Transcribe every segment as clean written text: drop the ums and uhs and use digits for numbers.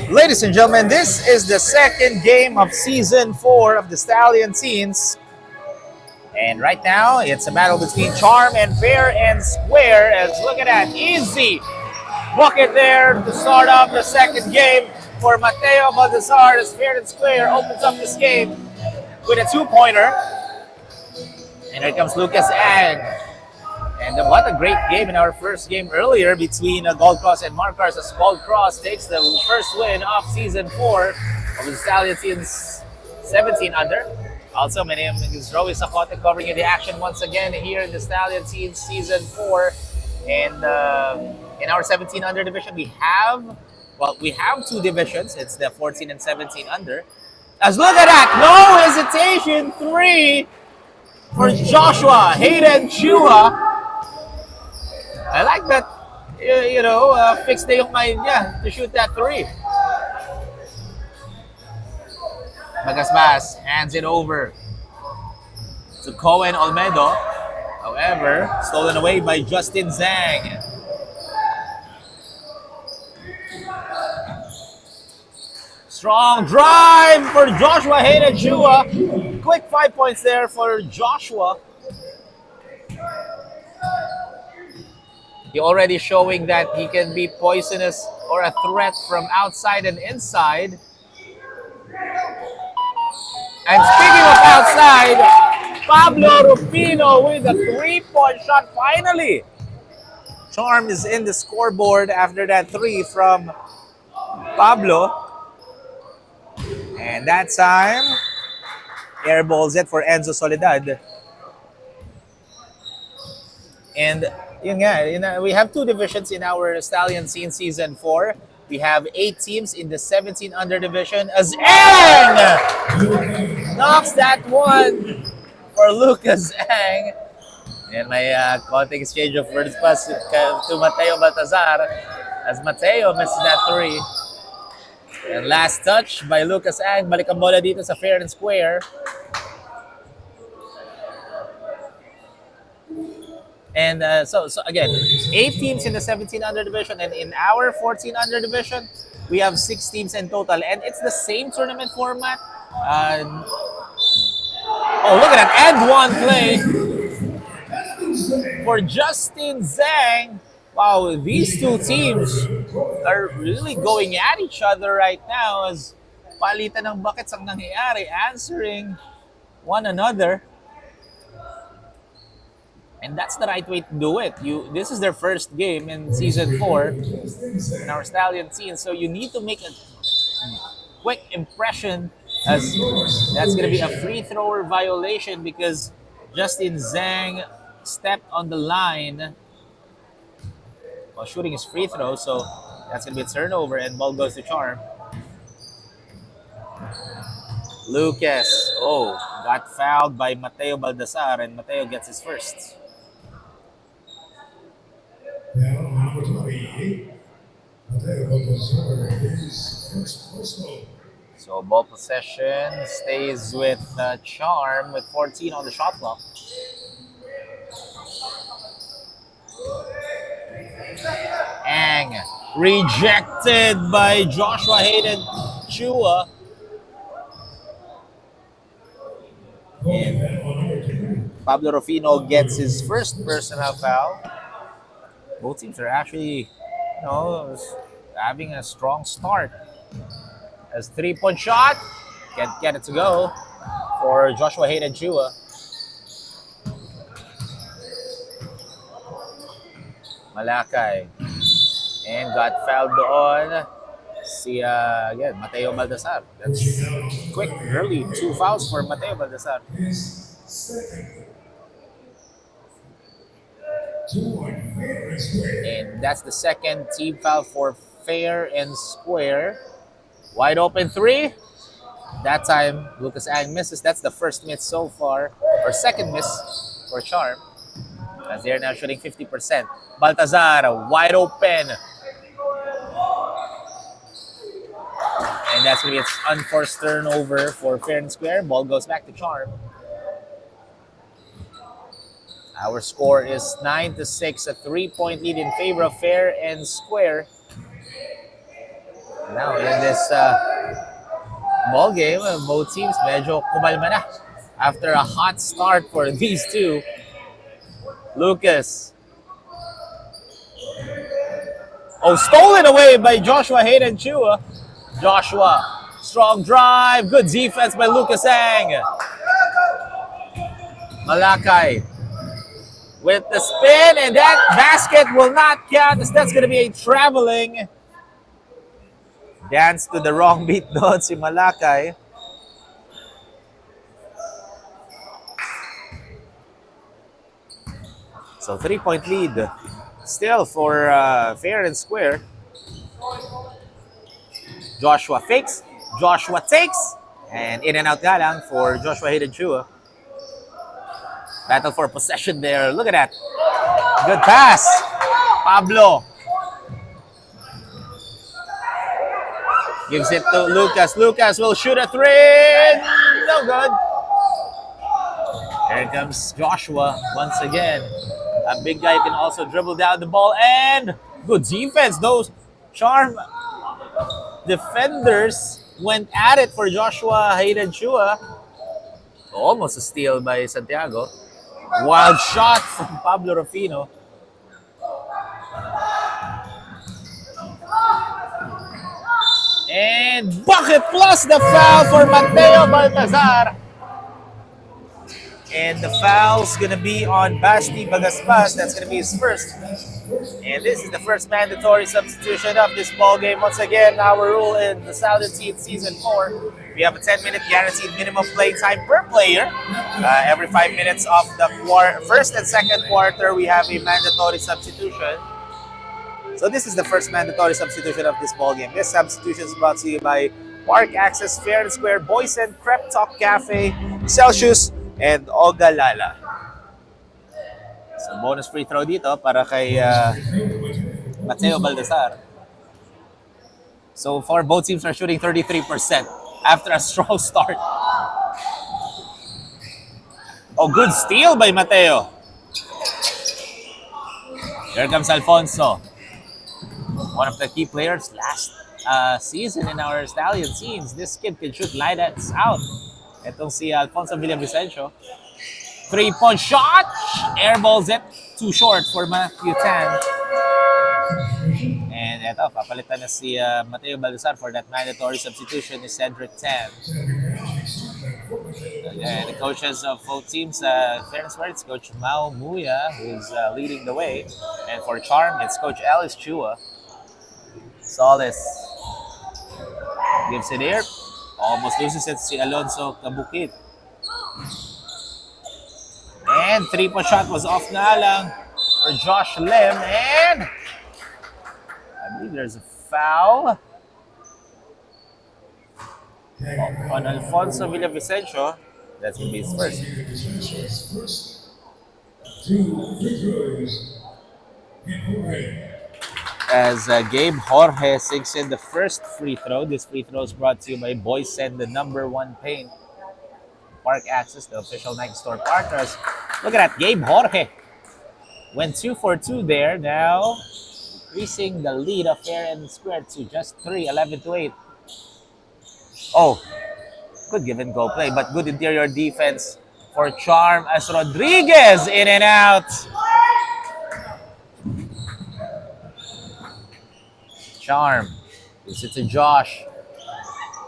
Ladies and gentlemen, this is the second game of Season 4 of the Stallion Teens. And right now, it's a battle between Charm and Fair and Square. As look at that, easy bucket there to start off the second game for Mateo Baldassar as Fair and Square opens up this game with a two-pointer. And here comes Lucas Ang. And what a great game in our first game earlier between Gold Cross and Marcars as Gold Cross takes the first win of Season 4 of the Stallion Teens 17 under. Also, my name is Roy Sacote covering the action once again here in the Stallion Teens Season 4. And in our 17 under division, we have two divisions. It's the 14 and 17 under. As look at that, no hesitation, three for Joshua Hayden Chua. I like that, fixed na yung mind niya to shoot that three. Magasbas hands it over to Cohen Olmedo. However, stolen away by Justin Zhang. Strong drive for Joshua Hayden Chua. Quick 5 points there for Joshua. He already showing that he can be poisonous or a threat from outside and inside. And speaking of outside, Pablo Rufino with a three-point shot finally. Charm is in the scoreboard after that three from Pablo. And that time, airballs it for Enzo Soledad. And we have two divisions in our Stallion Scene Season 4. We have 8 teams in the 17 under division as Ang knocks that one for Lucas Ang. And may konting exchange of words pass to Mateo Baltazar as Mateo misses that three. And last touch by Lucas Ang. Balik ang bola dito sa Fair and Square. And so again, 8 teams in the 17 under division, and in our 14 under division, we have 6 teams in total, and it's the same tournament format. Look at that and one play for Justin Zhang. Wow, these two teams are really going at each other right now as palitan ng buckets ang nangyayari, answering one another. And that's the right way to do it. This is their first game in Season 4 in our Stallion team, so you need to make a quick impression as that's going to be a free thrower violation because Justin Zhang stepped on the line while shooting his free throw, so that's going to be a turnover and ball goes to Charm. Lucas, got fouled by Mateo Baldassar and Mateo gets his first. So ball possession stays with Charm with 14 on the shot clock. Ang rejected by Joshua Hayden Chua. And Pablo Rufino gets his first personal foul. Both teams are actually, having a strong start. As 3-point shot, can't get it to go for Joshua Hayden Chua. Malakay. And got fouled on. Again, Mateo Baldassar. That's quick, early 2 fouls for Mateo Baldassar. And that's the second team foul for Fair and Square. Wide open three. That time, Lucas Ang misses. That's the first miss so far, or second miss for Charm, as they're now shooting 50%. Baltazar, wide open. And that's going to be an unforced turnover for Fair and Square. Ball goes back to Charm. Our score is 9-6, a 3-point lead in favor of Fair and Square. Now, in this ball game, both teams medyo kumalma na after a hot start for these two. Lucas. Oh, stolen away by Joshua Hayden Chua. Joshua, strong drive, good defense by Lucas Ang. Malakay with the spin, and that basket will not count as that's going to be a traveling. Dance to the wrong beat doon si Malakay. So 3-point lead still for fair and square. Joshua fakes, Joshua takes, and in and out nga lang for Joshua Hayden Chua. Battle for possession there. Look at that. Good pass. Pablo gives it to Lucas. Lucas will shoot a three. No good. Here comes Joshua once again. A big guy can also dribble down the ball, and good defense. Those Charm defenders went at it for Joshua Hayden Chua. Almost a steal by Santiago. Wild shot from Pablo Rufino. And bucket plus the foul for Mateo Baltazar. And the foul's going to be on Basti Bagaspas. That's going to be his first. And this is the first mandatory substitution of this ball game. Once again, our rule in the Stallion Team Season 4, we have a 10-minute guaranteed minimum play time per player. Every 5 minutes of the first and second quarter, we have a mandatory substitution. So this is the first mandatory substitution of this ball game. This substitution is brought to you by Park Access, Fair and Square, Boysen, Prep Talk Cafe, Celsius, and Ogalala. So bonus free throw dito para kay Mateo Baltazar. So far, both teams are shooting 33% after a strong start. Oh, good steal by Mateo. Here comes Alfonso. One of the key players last season in our Stallion teams. This kid can shoot lights out. Itong si Alfonso Villavicencio. 3-point shot! Airballs it. Too short for Matthew Tan. And eto, papalitan na si Mateo Baltazar for that mandatory substitution is Cedric Tan. And the coaches of both teams, fairness where it's Coach Mao Muya who's leading the way. And for Charm, it's Coach Alice Chua. Solis gives it here. Almost loses it si Alonso Kabukit. And 3-point shot was off nga lang for Josh Lim. And I believe there's a foul on Alfonso Villavicencio. That's going to be his first. As Gabe Jorge sinks in the first free throw. This free throw is brought to you by Boysen, the #1 paint. Park Access, the official Nike Store partners. Look at that, Gabe Jorge went 2 for 2 there. Now increasing the lead of Fair and Square to just 3, 11-8. Oh, good give and go play, but good interior defense for Charm as Rodriguez in and out. Charm gives it to Josh.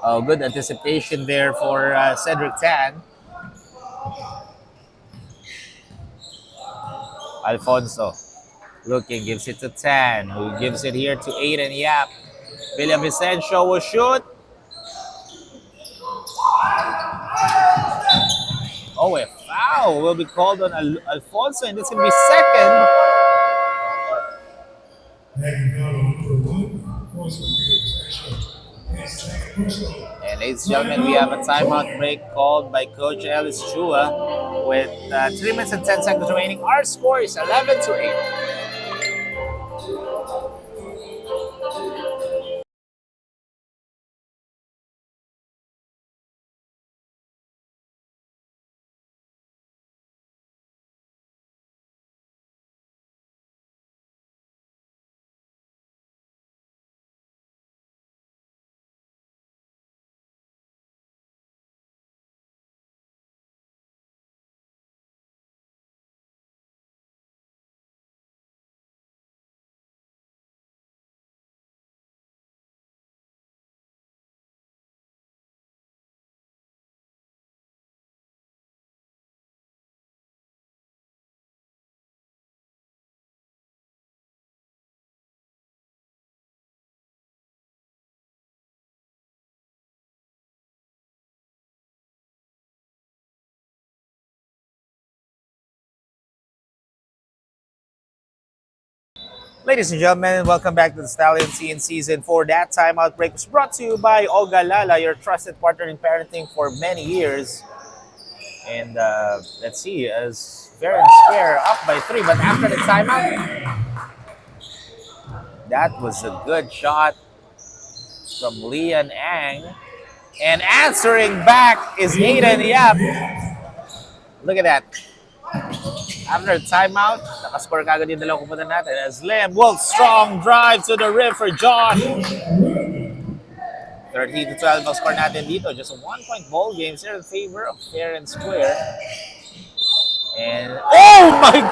Oh, good anticipation there for Cedric Tan. Alfonso looking, gives it to Tan, who gives it here to Aiden Yap. Villavicencio will shoot. Oh, a foul will be called on Alfonso, and it's going to be second. And ladies and gentlemen, we have a timeout break called by Coach Alice Chua with 3 minutes and 10 seconds remaining. Our score is 11-8. Ladies and gentlemen, welcome back to the Stallion Scene Season 4. That timeout break was brought to you by Olga Lala, your trusted partner in parenting for many years. And let's see, as fair and square up by 3, but after the timeout, that was a good shot from Lian Ang. And answering back is Aiden Yap. Look at that. After timeout, nakascore kagad yung dalawang kumpunan natin as Lim will strong drive to the rim for Josh. 13-12 ang score natin dito. Just a 1-point ball game here in favor of fair and square. And, oh my!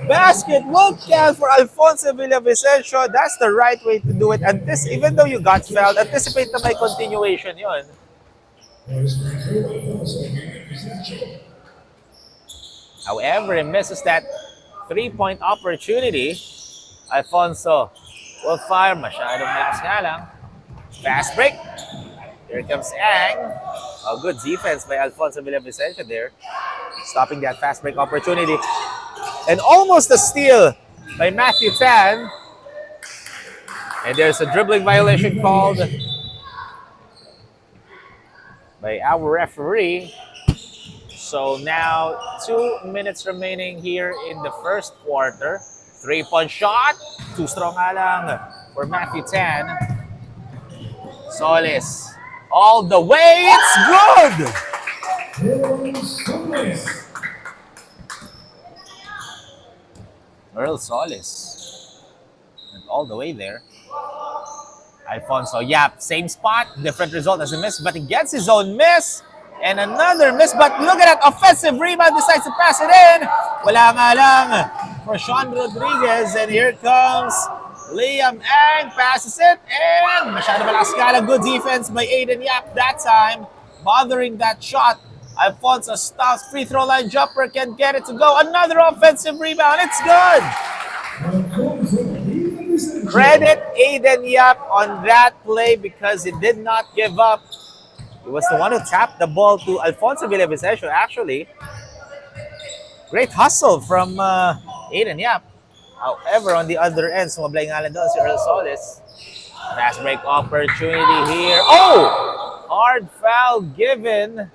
Basket will count for Alfonso Villavicencio. That's the right way to do it. Even though you got fouled, anticipate na may continuation yun. However, he misses that 3-point opportunity. Alfonso will fire. Masyadong malakas nga lang. Fast break. Here comes Ang. A good defense by Alfonso Villavicencio there. Stopping that fast break opportunity. And almost a steal by Matthew Tan. And there's a dribbling violation called by our referee. So now 2 minutes remaining here in the first quarter. 3-point shot. Too strong nga lang for Matthew Tan. Solis. All the way. It's good! Earl Solis. And all the way there. Alfonso Yap. Same spot. Different result as a miss. But he gets his own miss. And another miss, but look at that offensive rebound, decides to pass it in. Wala nga lang for Sean Rodriguez, and here comes Liam Ang, passes it, and masyado malakas nga lang. Good defense by Aiden Yap that time, bothering that shot. Alfonso stops, free throw line jumper, can get it to go. Another offensive rebound, it's good. Credit Aiden Yap on that play because he did not give up. He was the one who tapped the ball to Alfonso Villavicencio, actually. Great hustle from Aiden Yap. However, on the other end, sumablay nga lang doon si Earl Solis. Fast break opportunity here. Oh! Hard foul given.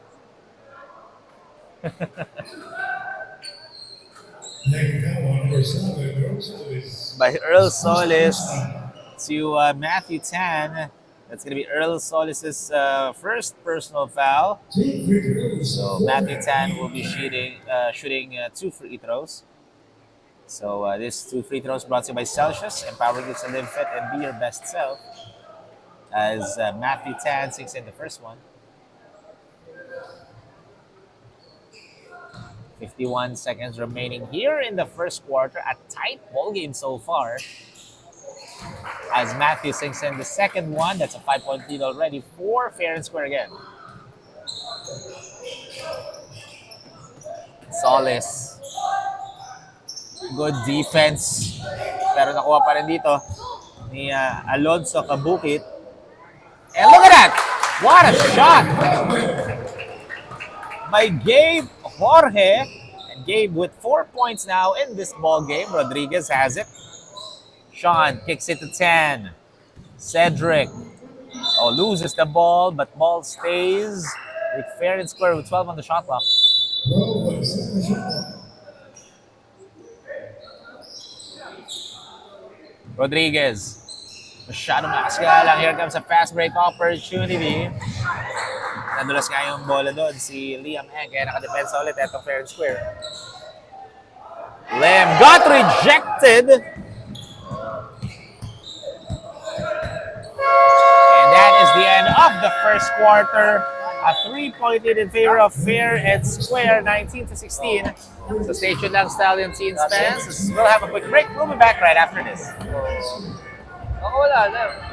By Earl Solis to Matthew Tan. That's going to be Earl Solis' first personal foul. So Matthew Tan will be shooting 2 free throws. So this 2 free throws brought to you by Celsius. Empower you to live fit and be your best self. As Matthew Tan sinks in the first one. 51 seconds remaining here in the first quarter. A tight ball game so far. As Matthew sinks in the second one, that's a 5-point lead already for fair and square again. Solis. Good defense. Pero nakuha pa rin dito ni Alonso Kabukit. And look at that! What a shot! By Gabe Jorge. And Gabe with 4 points now in this ball game. Rodriguez has it. Sean kicks it to 10. Cedric loses the ball, but ball stays with fair and square with 12 on the shot clock. Rodriguez. Masyadong malakas nga lang. Here comes a fast break opportunity. Nadulas nga yung bola doon si Liam Ang, kaya nakadepensa ulit etong fair and square. Lim got rejected. And that is the end of the first quarter. A 3-point lead in favor of fair and square, 19-16. So stay tuned lang, Stallion Scenes fans. We'll have a quick break. We'll be back right after this. Wala na.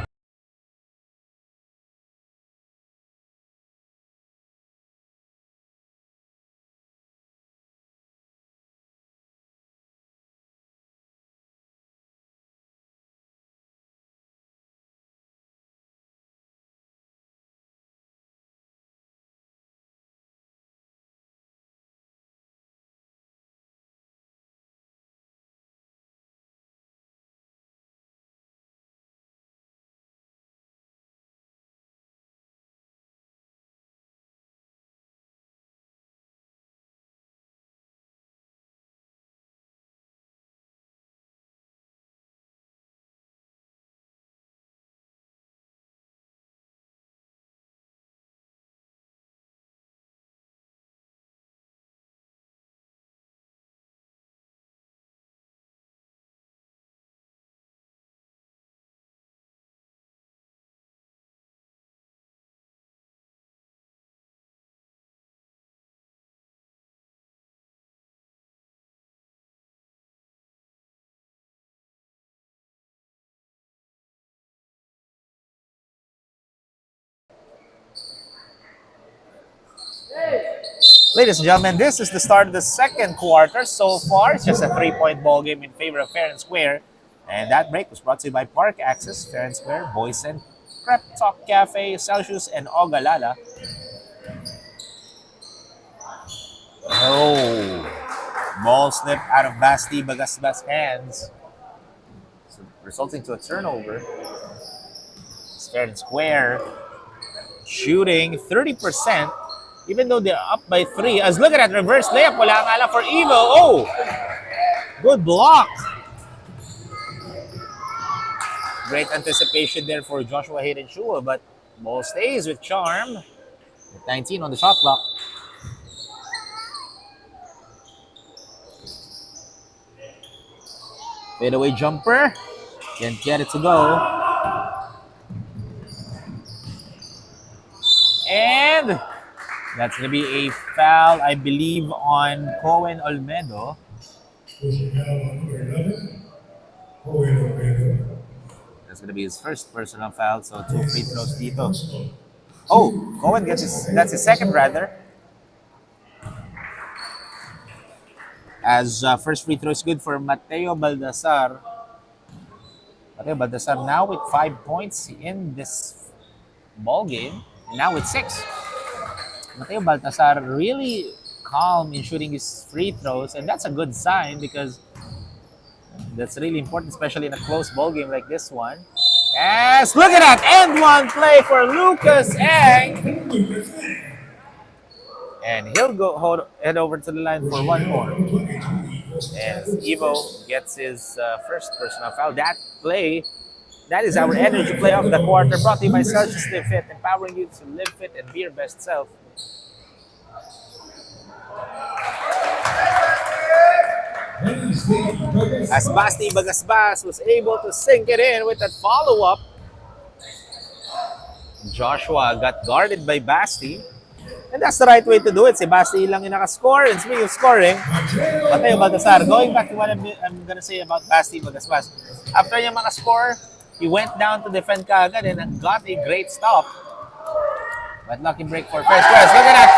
Ladies and gentlemen, this is the start of the second quarter. So far, it's just a 3-point ball game in favor of Fair and Square. And that break was brought to you by Park Access, Fair and Square, Boysen, Prep Talk Cafe, Celsius, and Ogalala. Oh, ball slip out of Basti Bagasbas' hands, so resulting to a turnover. It's Fair and Square shooting 30%, even though they're up by 3. As look at that reverse layup, wala nga lang for Evo. Oh, good block. Great anticipation there for Joshua Hayden Shua, but ball stays with Charm. With 19 on the shot clock. Fadeaway jumper. Can't get it to go. And that's going to be a foul, I believe, on Cohen Olmedo. That's going to be his first personal foul, so 2 free throws dito. Oh, Cohen gets that's his second rather. As first free throw is good for Mateo Baldassar. Mateo Baldassar now with 5 points in this ball game, and now with 6. Mateo Baltasar really calm in shooting his free throws, and that's a good sign because that's really important, especially in a close ball game like this one. Yes, look at that end one play for Lucas Ang, and he'll head over to the line for one more. As Evo gets his first personal foul, that play. That is our energy play of the quarter, brought to you by Celsius Live Fit, empowering you to live fit and be your best self. As Basti Bagasbas was able to sink it in with that follow-up. Joshua got guarded by Basti. And that's the right way to do it. Si Basti lang yung nakascore. And speaking of scoring, Mateo Baltasar, going back to what I'm going to say about Basti Bagasbas. After niya makascore, he went down to defend kaagad and got a great stop. But lucky break for first class. Look at that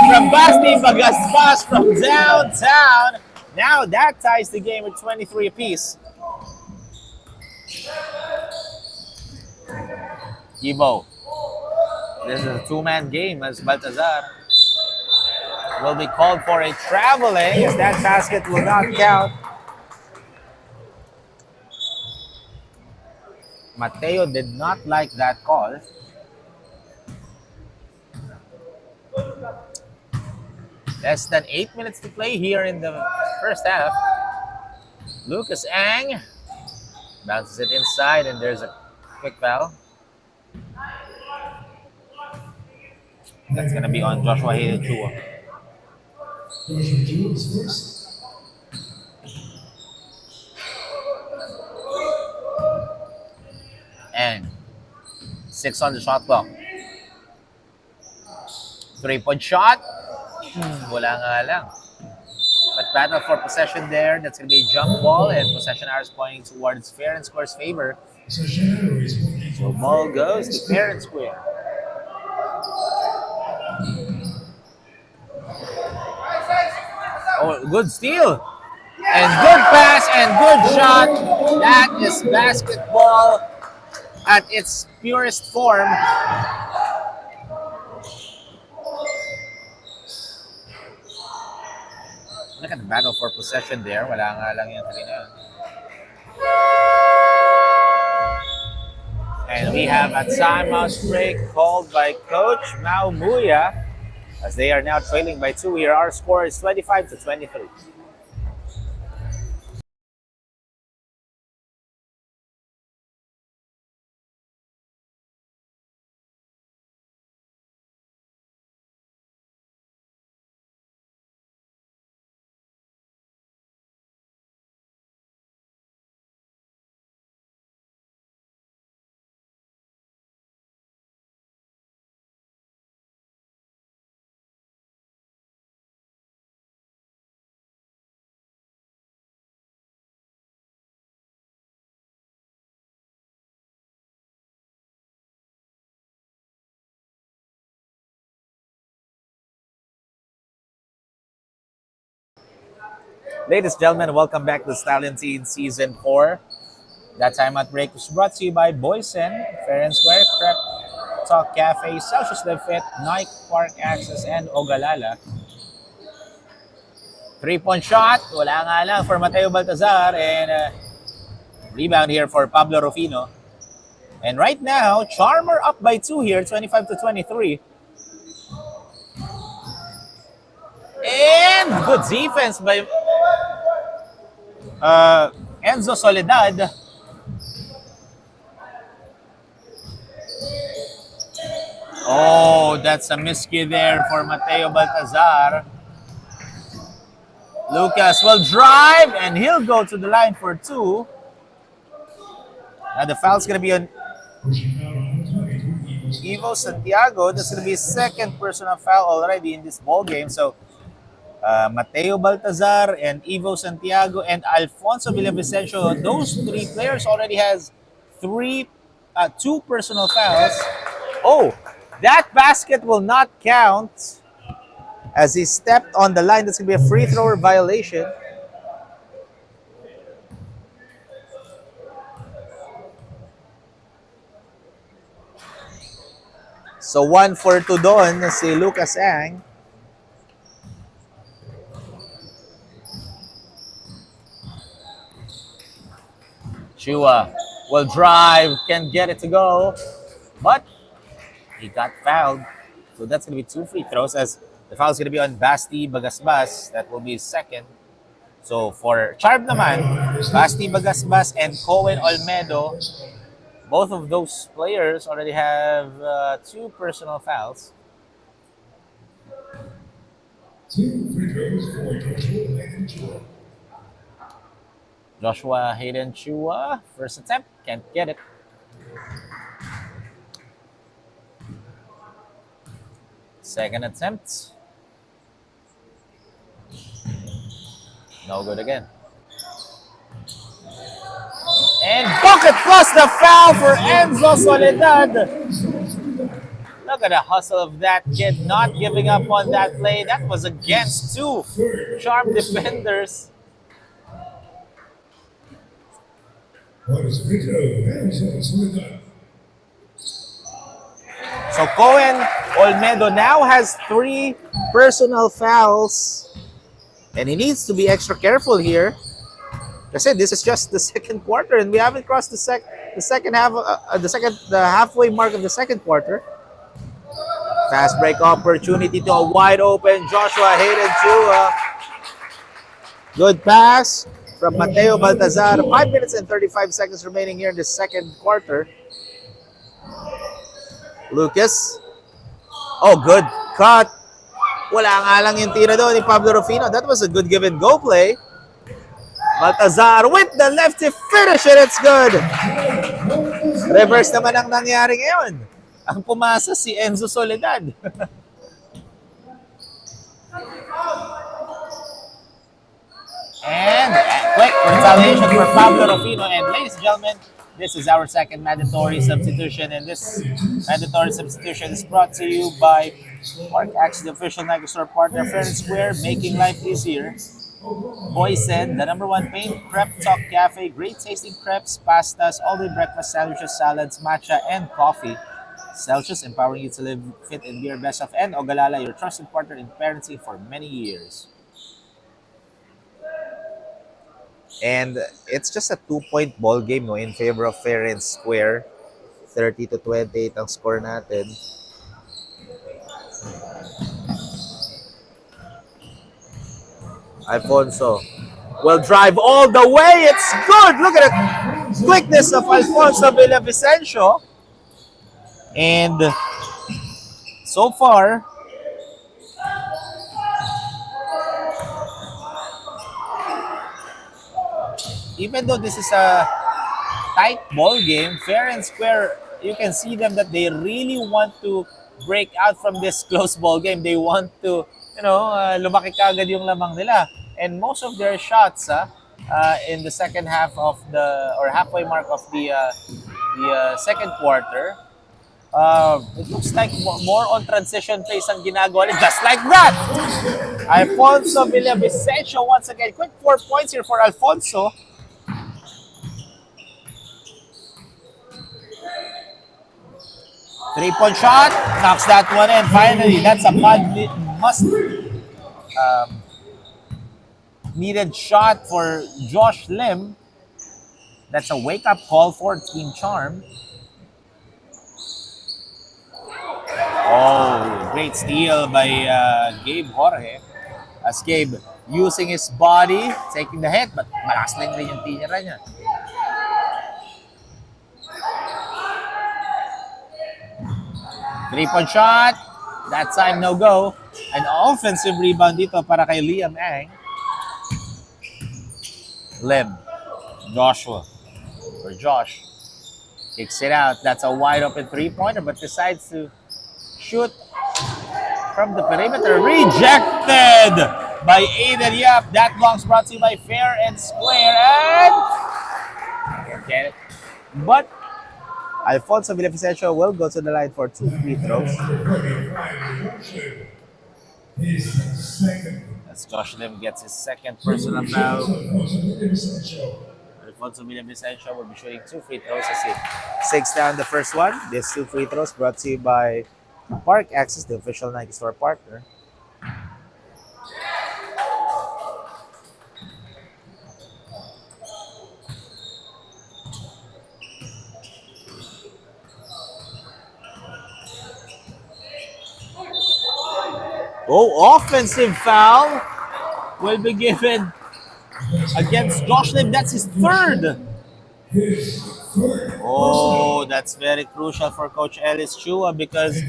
3 from Basti Bagasbas from downtown. Now that ties the game with 23 apiece. Evo. This is a 2-man game as Baltazar will be called for a traveling as that basket will not count. Mateo did not like that call. Less than 8 minutes to play here in the first half. Lucas Ang bounces it inside, and there's a quick foul. That's going to be on Joshua Hayden Chua. And 6 on the shot clock. 3-point shot. Wala nga lang. But battle for possession there. That's going to be a jump ball, and possession arrows pointing towards Fair and Square's favor. So ball goes to Fair and Square. Oh, good steal. And good pass and good shot. That is basketball at its purest form. Look at the battle for possession there. Wala nga lang yung 3 na yun. And we have a timeout break called by Coach Mau Muya as they are now trailing by 2 here. Our score is 25-23. Ladies and gentlemen, welcome back to Stallion Teen Season 4. That time at break was brought to you by Boysen, Fair and Square, Prep, Talk Cafe, Celsius Live Fit, Nike Park Access, and Ogalala. 3-point shot, wala nga lang for Mateo Baltazar, and rebound here for Pablo Rufino. And right now, Charmer up by 2 here, 25-23. And good defense by Enzo Soledad. Oh, that's a miscue there for Mateo Baltazar. Lucas will drive, and he'll go to the line for 2. Now the foul's going to be on Ivo Santiago. That's going to be his second personal foul already in this ball game. So Mateo Baltazar and Ivo Santiago and Alfonso Villavicencio, those 3 players already has 2 personal fouls. Oh, that basket will not count as he stepped on the line. That's going to be a free thrower violation. So 1 for 2 doon si Lucas Ang. Chua will drive, can get it to go, but he got fouled. So that's going to be 2 free throws as the foul is going to be on Basti Bagasbas. That will be his second. So for Charm naman, Basti Bagasbas and Cohen Olmedo, both of those players already have 2 personal fouls. 2 free throws for Joshua Hayden Chua, first attempt, can't get it. Second attempt. No good again. And bucket plus the foul for Enzo Soledad. Look at the hustle of that kid, not giving up on that play. That was against 2 sharp defenders. So Cohen Olmedo now has 3 personal fouls. And he needs to be extra careful here. I said this is just the second quarter, and we haven't crossed the second half, the halfway mark of the second quarter. Fast break opportunity to a wide open Joshua Hayden Chua. Good pass from Mateo Baltazar. 5 minutes and 35 seconds remaining here in the second quarter. Lucas. Oh, good cut. Wala nga lang yung tira doon ni Pablo Rufino. That was a good give and go play. Baltazar with the lefty finish, and it's good. Reverse naman ang nangyari ngayon. Ang pumasa si Enzo Soledad. And quick retaliation for Pablo Rufino. And ladies and gentlemen, this is our second mandatory substitution. And this mandatory substitution is brought to you by Park Access, the official Nike Store partner, Fair and Square, making life easier. Boysen, the #1 paint prep talk cafe, great tasting crepes, pastas, all-day breakfast sandwiches, salads, matcha, and coffee. Celsius, empowering you to live fit and be your best self. And Ogalala, your trusted partner in parenting for many years. And it's just a 2-point ball game, no, in favor of Fair and Square. 30-28 ang score natin. Alfonso will drive all the way. It's good. Look at the quickness of Alfonso Villavicencio. And so far, even though this is a tight ball game, Fair and Square, you can see them that they really want to break out from this close ball game. They want to, lumaki kagad yung lamang nila. And most of their shots in the second half of or halfway mark of the second quarter It looks like more on transition plays ang ginagawa niya. Just like that! Alfonso Villavicencio once again. Quick 4 points here for Alfonso. Three-point shot. Knocks that one in. Finally, that's a needed shot for Josh Lim. That's a wake-up call for Team Charm. Oh, great steal by Gabe Jorge. As Gabe using his body, taking the hit, but malakas lang rin yung tinira niya. Three-point shot. That time, no go. An offensive rebound dito para kay Liam Ang. Lim. Joshua. Or Josh. Kicks it out. That's a wide open three-pointer, but decides to shoot from the perimeter. Rejected by Aiden Yap. That block's brought to you by Fair and Square. And get it. But Alfonso Villavicencio will go to the line for 2 free throws. As Josh Lim gets his second personal foul. Alfonso Villavicencio will be shooting 2 free throws as he sinks down the first one. These 2 free throws brought to you by Park Access, the official Nike Store partner. Oh, offensive foul will be given against Josh Lim. That's his third. Oh, that's very crucial for Coach Ellis Chua because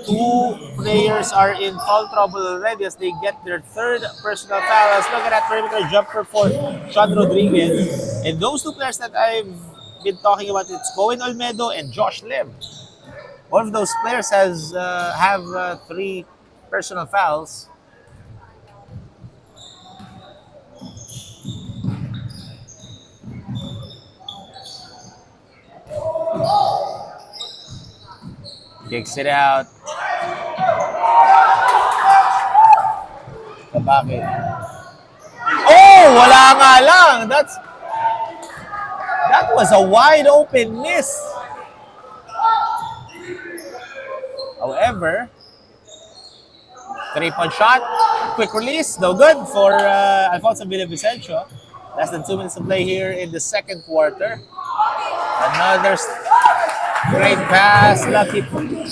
2 players are in foul trouble already as they get their third personal foul. Let's look at that perimeter jumper for Sean Rodriguez. And those 2 players that I've been talking about, it's Cohen Olmedo and Josh Lim. One of those players have 3 personal fouls. Kicks it out. Bakit? Oh, wala nga lang. That was a wide open miss. However, 3-point shot, quick release, no good for Alfonso Villavicencio. Less than 2 minutes to play here in the second quarter. Another great pass, lucky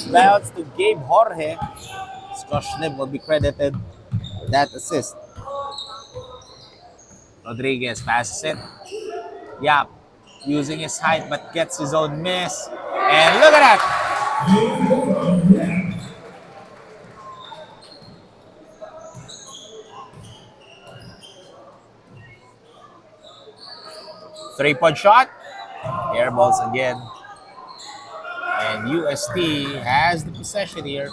bounce to Gabe Jorge. Josh Lim will be credited for that assist. Rodriguez passes it. Yap using his height but gets his own miss. And look at that! Three-point shot. Air balls again. And UST has the possession here.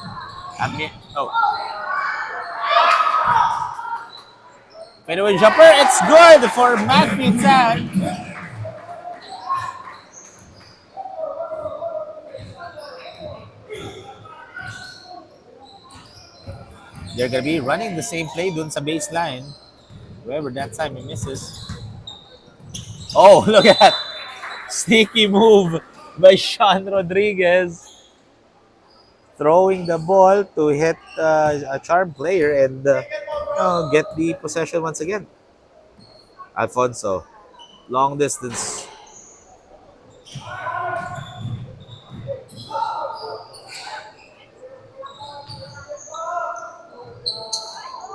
Fadeaway jumper. It's good for Matthew Tan. They're going to be running the same play dun sa baseline. However, that time he misses. Oh, look at that. Sneaky move by Sean Rodriguez. Throwing the ball to hit a Charm player and get the possession once again. Alfonso, long distance.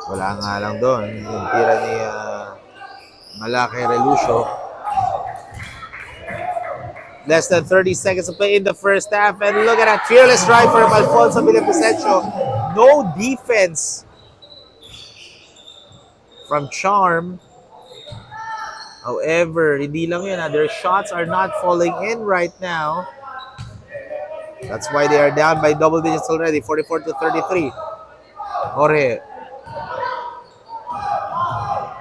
Wala nga lang doon. Yung tira ni Malaki Relucio. Less than 30 seconds to play in the first half. And look at that fearless drive from Alfonso Villavicencio. No defense from Charm. However, hindi lang yun. Their shots are not falling in right now. That's why they are down by double digits already. 44-33. Jorge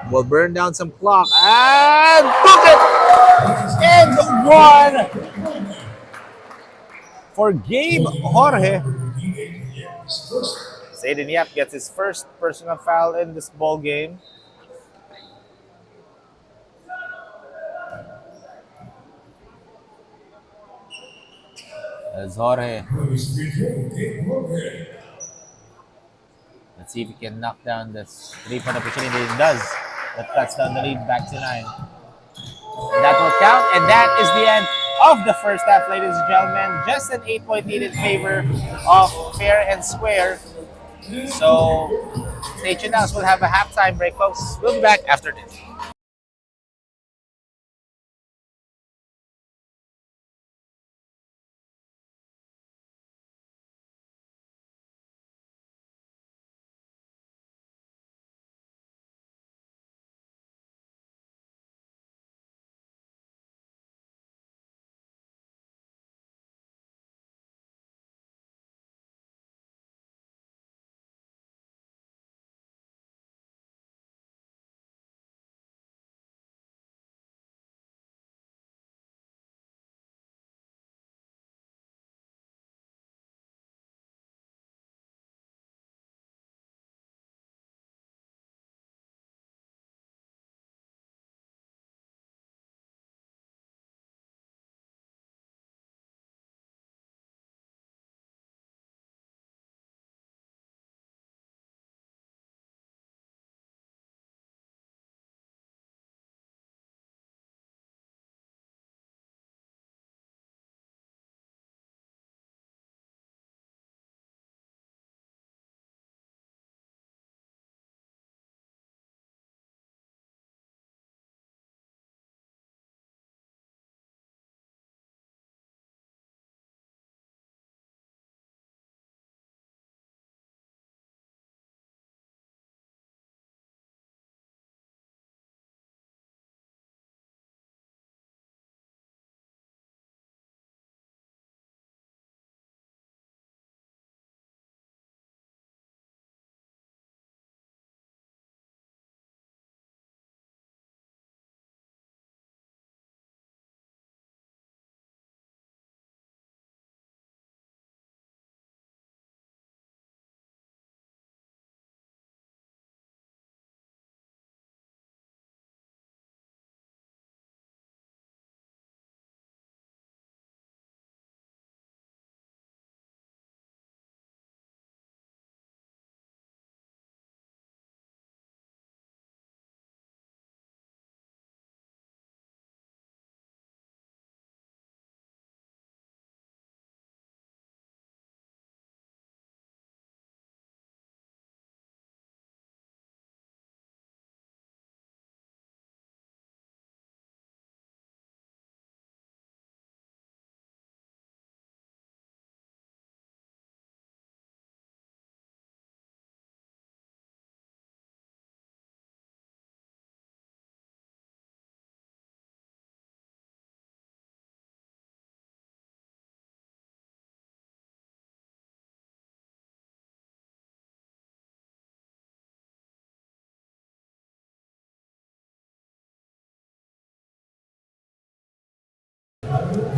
will burn down some clock. And book it! And one for Gabe Jorge. Yes, first. Zayden Yap gets his first personal foul in this ball game. As Jorge, First free throw, Gabe Jorge. let's see if he can knock down this three-point opportunity. It does. That cuts down the lead back to 9. And that will count, and that is the end of the first half, ladies and gentlemen. Just an 8-point lead in favor of Fair and Square. So stay tuned now. We'll have a halftime break, folks. We'll be back after this.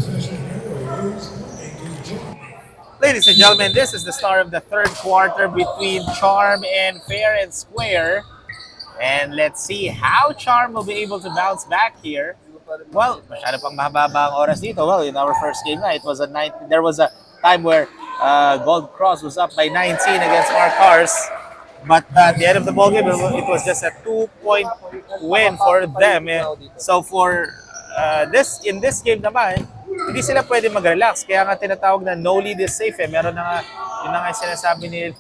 Possession arrow is engaging. Ladies and gentlemen, this is the start of the third quarter between Charm and Fair and Square. And let's see how Charm will be able to bounce back here. Well, masyado pang mahaba ang oras dito. Well, in our first game na, it was a 19. There was a time where Gold Cross was up by 19 against Mark Cars. But at the end of the ball game, it was just a 2-point win for them. So for in this game naman, hindi sila pwede mag-relax. Kaya nga tinatawag na no lead is safe. Meron na nga, yun na nga sinasabi ni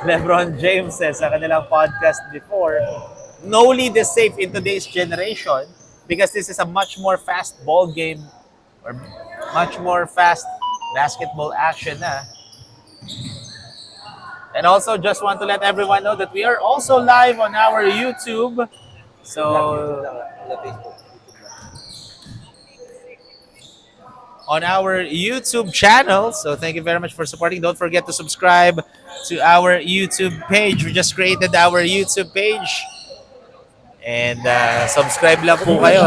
LeBron James sa kanilang podcast before. No lead is safe in today's generation because this is a much more fast ball game or much more fast basketball action na. And also just want to let everyone know that we are also live on our YouTube. So on our YouTube channel. So thank you very much for supporting. Don't forget to subscribe to our YouTube page. We just created our YouTube page. And subscribe lang po kayo.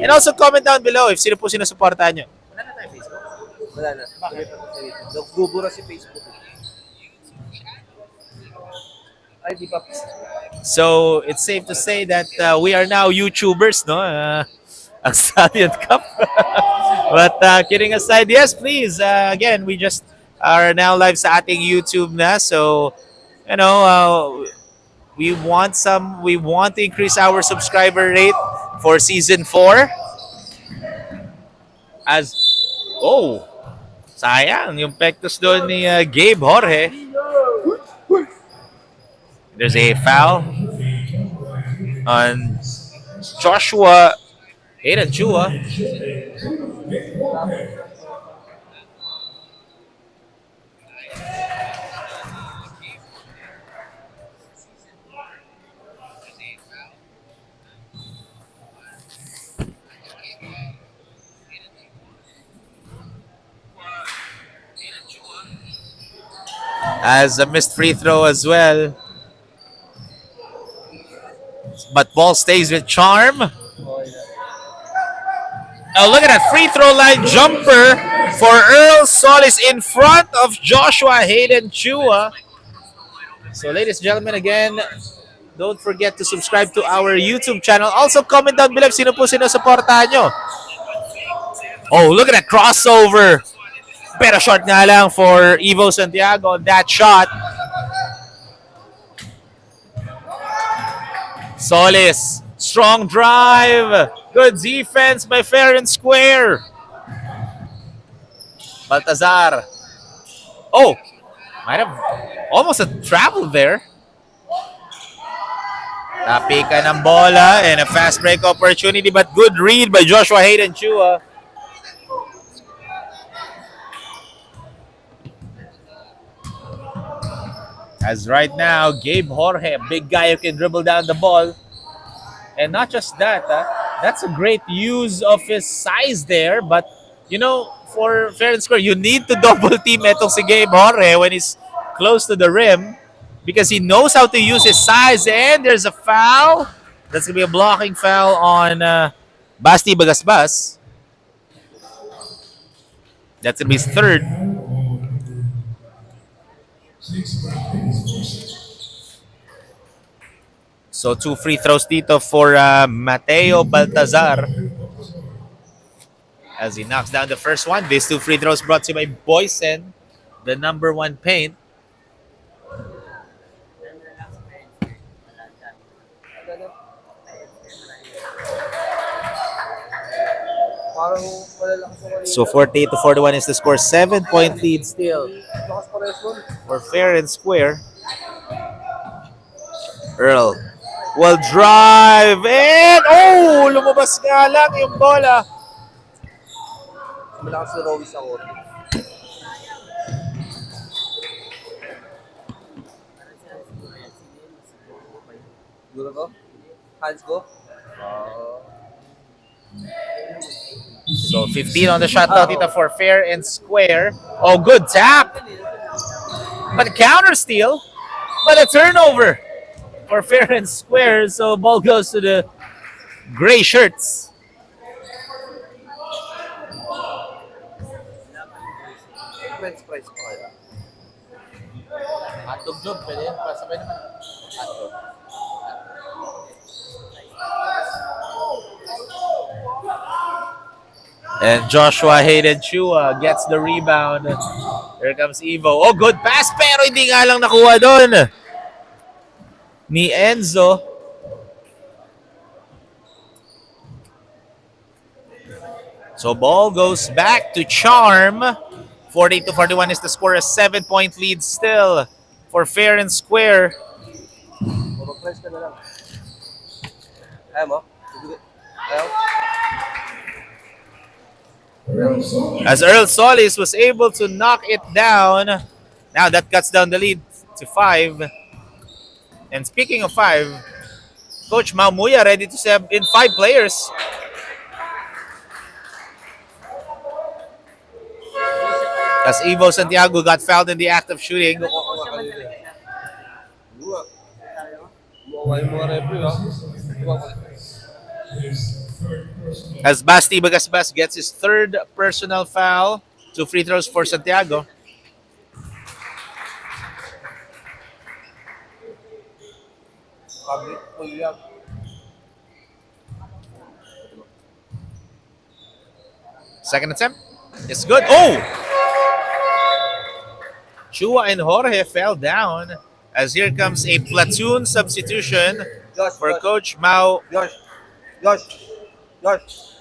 And also comment down below if sino po sinusuportahan nyo. Wala na tayo Facebook. Wala na. Lumipat na sa YouTube. Nagbubura si Facebook. Ay, di pa. So it's safe to say that we are now YouTubers, no? Ang Stallion Cup. But kidding aside, yes, please. Again, we just are now live sa ating YouTube na. So, you know, we want to increase our subscriber rate for season 4. As, oh, sayang, yung pectus doon ni Gabe Jorge. There's a foul on Joshua Hayden Chua. As a missed free throw as well. But ball stays with Charm. Oh, look at that free throw line jumper for Earl Solis in front of Joshua Hayden Chua. So, ladies and gentlemen, again, don't forget to subscribe to our YouTube channel. Also, comment down below sino po sinusuportahan nyo. Oh, look at that crossover. Pero short nga lang for Evo Santiago on that shot. Solis, strong drive. Good defense by Fair and Square. Baltazar. Oh, might have almost a travel there. Napika ng bola and a fast break opportunity, but good read by Joshua Hayden Chua. As right now, Gabe Jorge, a big guy who can dribble down the ball. And not just that, that's a great use of his size there. But, you know, for Fair and Square, you need to double team etong si Gabe Jorge when he's close to the rim because he knows how to use his size. And there's a foul. That's going to be a blocking foul on Basti Bagasbas. That's going to be his third. So 2 free throws dito for Mateo Baltazar as he knocks down the first one. These 2 free throws brought to you by Boysen, the number 1 paint. So 48-41 is the score. 7-point lead still for Fair and Square. Earl will drive and lumabas nga lang yung bola. Malakas si Rowie sa court. Siguro ko? Hands go? So 15 on the shot clock dito for Fair and Square. Oh, good tap. But a counter steal. But a turnover for Fair and Square. So ball goes to the gray shirts. Men's price pa kaya. Hotdog job, pwede yan. Pasabay naman. Hotdog. And Joshua Hayden Chua gets the rebound. Here comes Evo. Oh, good pass pero hindi nga lang nakuha doon ni Enzo. So ball goes back to Charm. 40-41 is the score. A 7-point lead still for Fair and Square. Mag-press ka na lang. Ayaw mo? Ayaw? As Earl Solis was able to knock it down. Now that cuts down the lead to 5. And speaking of 5, Coach Mamuya ready to sub in 5 players. As Evo Santiago got fouled in the act of shooting. As Basti Bagasbas gets his 3rd personal foul. 2 free throws for Santiago. Public full yan. Second attempt. It's good. Oh! Chua and Jorge fell down as here comes a platoon substitution Josh, for Josh, Coach Mao. Josh, Josh, Josh.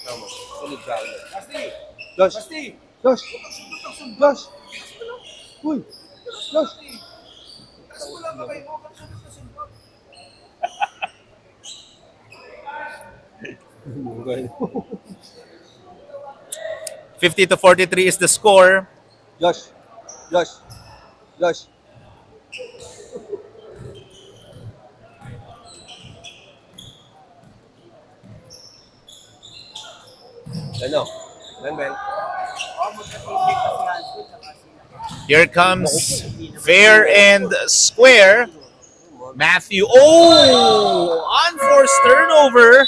Tama. Sunod sa akin. Josh, Josh, Josh. Uy, Josh. 50-43 is the score. Josh, Josh, Josh. Ano? Ben. Here comes fair and square. Matthew. Oh! Unforced turnover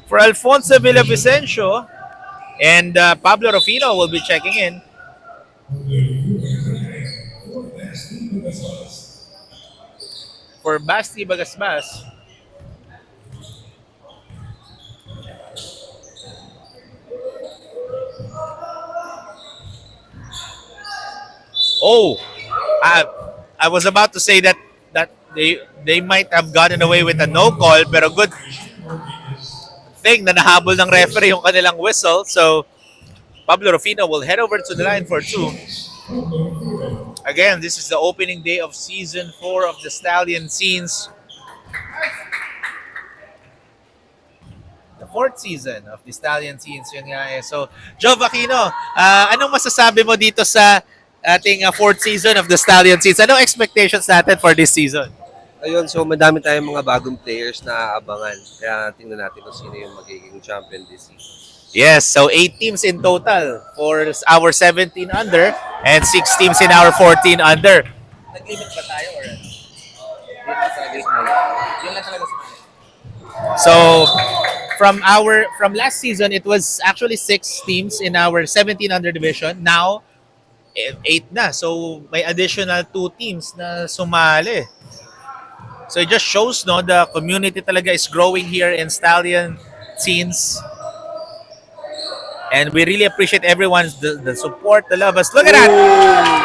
for Alfonso Villavicencio. And Pablo Rufino will be checking in. For Basti Bagasbas. Oh, I was about to say that they might have gotten away with a no call, pero good thing na nahabol ng referee yung kanilang whistle. So Pablo Rufino will head over to the line for 2. Again, this is the opening day of season 4 of the Stallion Scenes. The 4th season of the Stallion Scenes. Yun nga eh. So, Joe Aquino, anong masasabi mo dito sa ating 4th season of the Stallion Scenes? Anong expectations natin for this season? Ayun, so madami tayong mga bagong players na aabangan. Kaya tingnan natin kung sino yung magiging champion this season. Yes, so 8 teams in total for our 17 under and 6 teams in our 14 under. Nag-limit ba tayo or ano? Yun lang talaga sa So from last season, it was actually 6 teams in our 17 under division. Now 8 na. So may additional 2 teams na sumali. So it just shows no the community talaga is growing here in Stallion Scenes. And we really appreciate everyone's the support, the love. Look at that.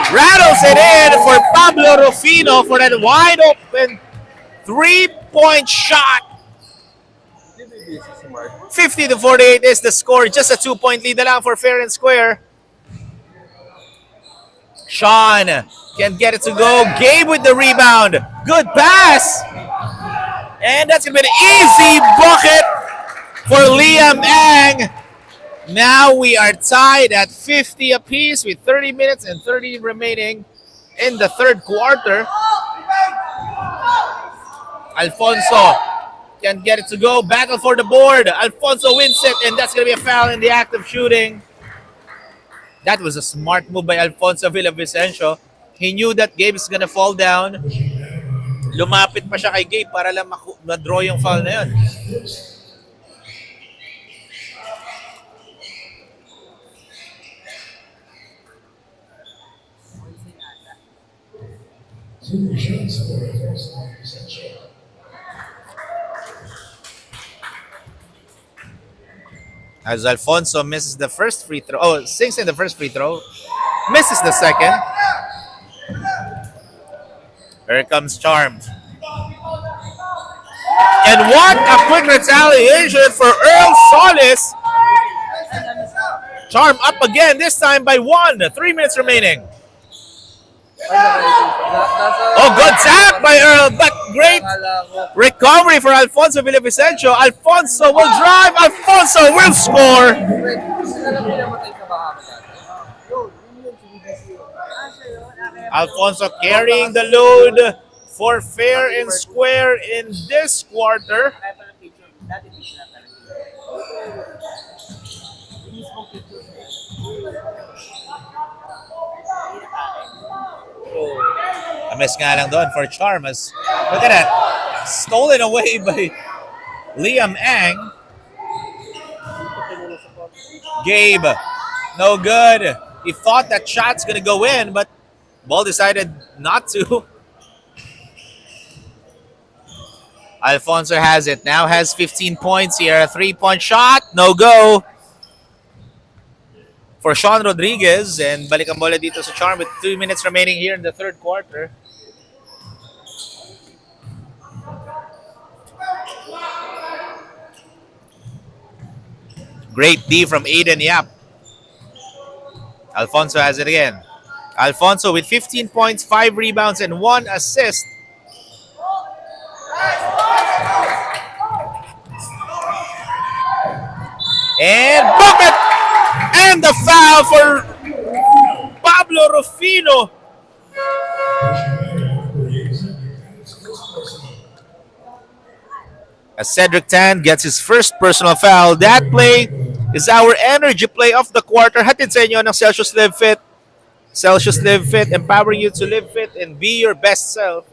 Rattles it in for Pablo Rufino for that wide open 3-point shot. 50-48 is the score. Just a 2-point lead na lang for fair and square. Sean can get it to go. Gabe with the rebound. Good pass. And that's going to be an easy bucket for Liam Ang. Now we are tied at 50 apiece with 30 minutes and 30 remaining in the third quarter. Alfonso can get it to go. Battle for the board. Alfonso wins it, and that's going to be a foul in the act of shooting. That was a smart move by Alfonso Villavicencio. He knew that Gabe is going to fall down. Lumapit pa siya kay Gabe para lang ma-draw yung foul na yun. As Alfonso misses the first free throw. Sinks in the first free throw. Misses the second. Here comes Charmed. And what a quick retaliation for Earl Solis. Charm up again, this time by 1. 3 minutes remaining. Oh, good tap by Earl, but great recovery for Alfonso Villavicencio. Alfonso will drive. Alfonso will score. Alfonso carrying the load for fair and square in this quarter. A miss nga lang doon for Charmas. Look at that. Stolen away by Liam Ang. Gabe, no good. He thought that shot's gonna go in, but ball decided not to. Alfonso has it. Now has 15 points here. A 3-point shot. No go for Sean Rodriguez. And balik ang bola dito sa Charm with 2 minutes remaining here in the third quarter. Great D from Aiden Yap. Alfonso has it again. Alfonso with 15 points, 5 rebounds, and 1 assist. And bucket! And the foul for Pablo Rufino. As Cedric Tan gets his first personal foul. That play is our energy play of the quarter. Hatid sa inyo ng Celsius Live Fit. Celsius Live Fit, empowering you to live fit and be your best self.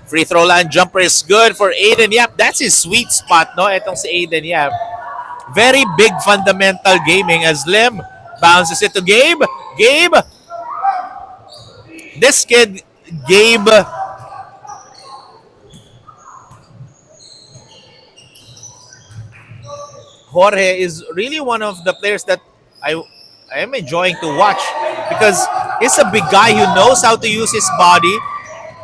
Free throw line jumper is good for Aiden Yap. That's his sweet spot, no? Itong si Aiden Yap. Very big fundamental gaming as Lim bounces it to Gabe. Gabe. This kid, Gabe. Jorge is really one of the players that I am enjoying to watch because he's a big guy who knows how to use his body.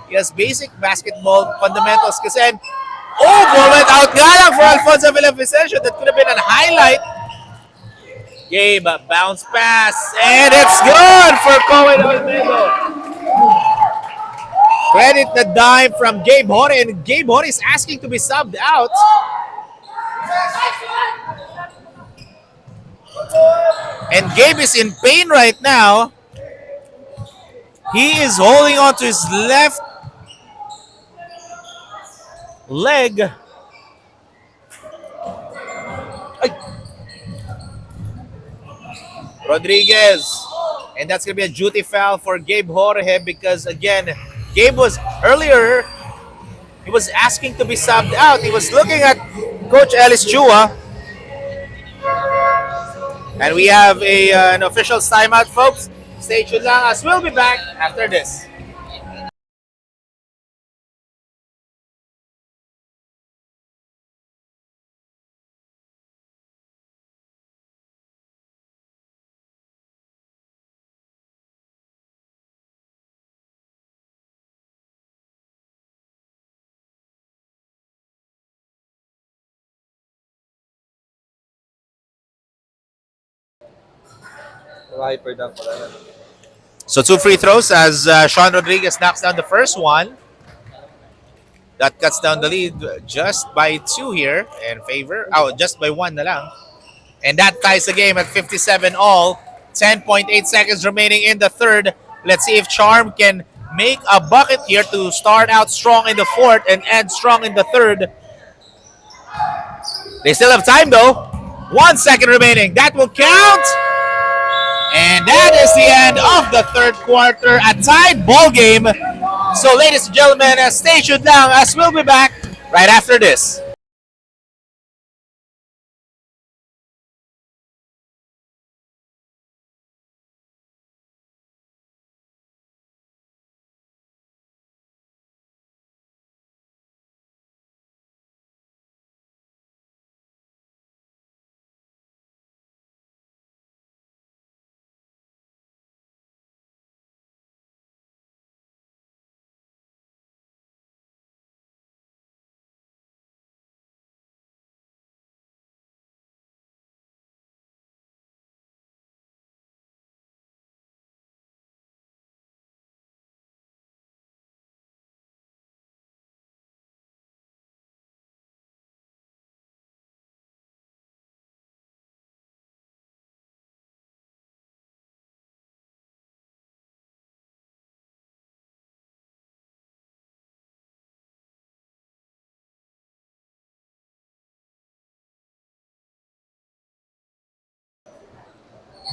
He has basic basketball fundamentals. Kasi, ball went out nga lang for Alfonso Villavicencio. That could have been a highlight. Gabe, bounce pass, and it's good for Cohen Olmedo. Credit the dime from Gabe Hore, and Gabe Hore is asking to be subbed out. And Gabe is in pain right now. He is holding on to his left leg. Rodriguez. And that's going to be a duty foul for Gabe Jorge because, again, Gabe was earlier, he was asking to be subbed out. He was looking at Coach Ellis Chua. And we have an official timeout, folks. Stay tuned lang as we'll be back after this. Hyper dunk pala yan. So 2 free throws as Sean Rodriguez knocks down the first one. That cuts down the lead just by 2 here in favor. Just by 1 na lang. And that ties the game at 57 all. 10.8 seconds remaining in the third. Let's see if Charm can make a bucket here to start out strong in the fourth and end strong in the third. They still have time though. 1 second remaining. That will count. And that is the end of the third quarter. A tied ball game. So ladies and gentlemen, stay tuned lang as we'll be back right after this.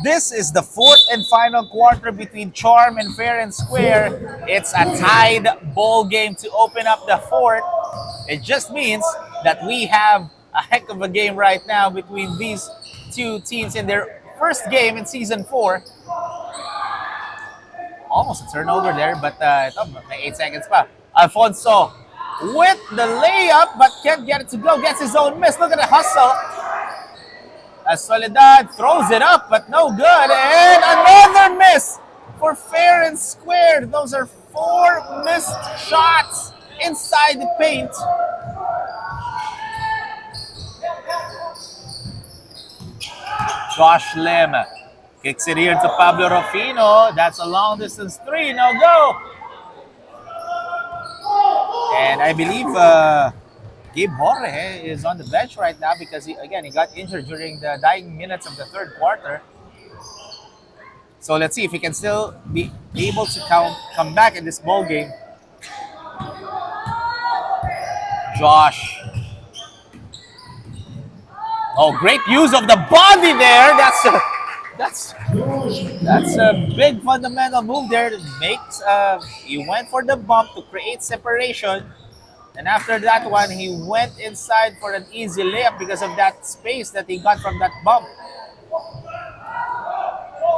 This is the fourth and final quarter between Charm and Fair and Square. It's a tied ball game to open up the fourth. It just means that we have a heck of a game right now between these two teams in their first game in season 4. Almost a turnover there, but ito, may 8 seconds pa. Alfonso with the layup, but can't get it to go. Gets his own miss. Look at the hustle. As Soledad throws it up, but no good. And another miss for Fair and Square. Those are 4 missed shots inside the paint. Josh Lim kicks it here to Pablo Rufino. That's a long distance 3. No go. And I believe Gabe Jorge is on the bench right now because he got injured during the dying minutes of the third quarter. So let's see if he can still be able to come back in this ball game. Josh. Oh, great use of the body there. That's a big fundamental move there. He went for the bump to create separation. And after that one, he went inside for an easy layup because of that space that he got from that bump.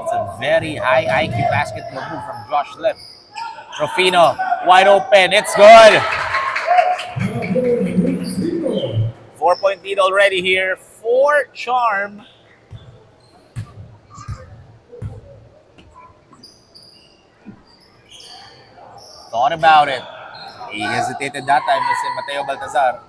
It's a very high IQ basketball move from Josh Lim. Rufino, wide open. It's good. 4-point lead already here for Charm. Thought about it. He hesitated that time. It's Mateo Baltazar.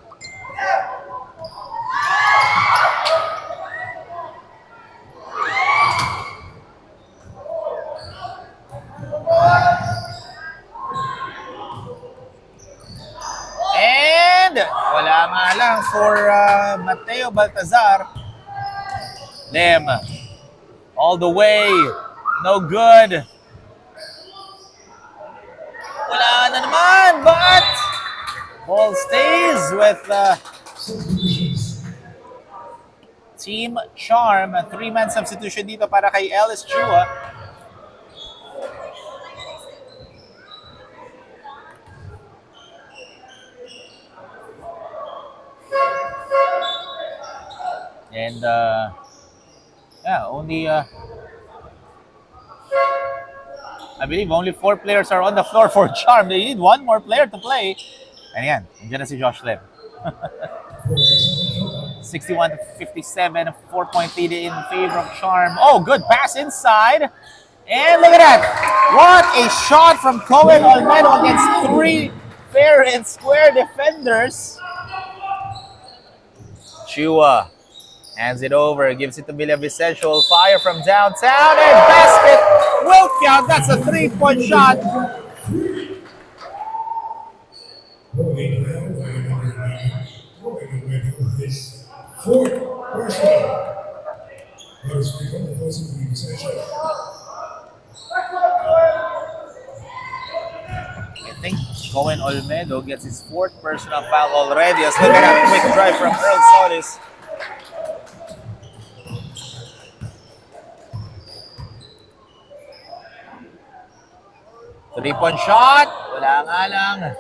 And wala nga lang for Mateo Baltazar. Lim. All the way. No good. Wala na naman, but ball stays with Team Charm. A 3-man substitution dito para kay Ellis Chua. And only I believe only 4 players are on the floor for Charm. They need one more player to play. And yan, nandiyan na si Josh Lim. 61-57, a 4-point lead in favor of Charm. Oh, good pass inside. And look at that. What a shot from Cohen Olmedo against 3 Fair and Square defenders. Chua hands it over, gives it to Villavicencio. Fire from downtown, and basket will count. That's a 3-point shot. I think Cohen Olmedo gets his 4th personal foul already. Let's look at that quick drive from Earl Solis. Three-point shot. Wala nga lang.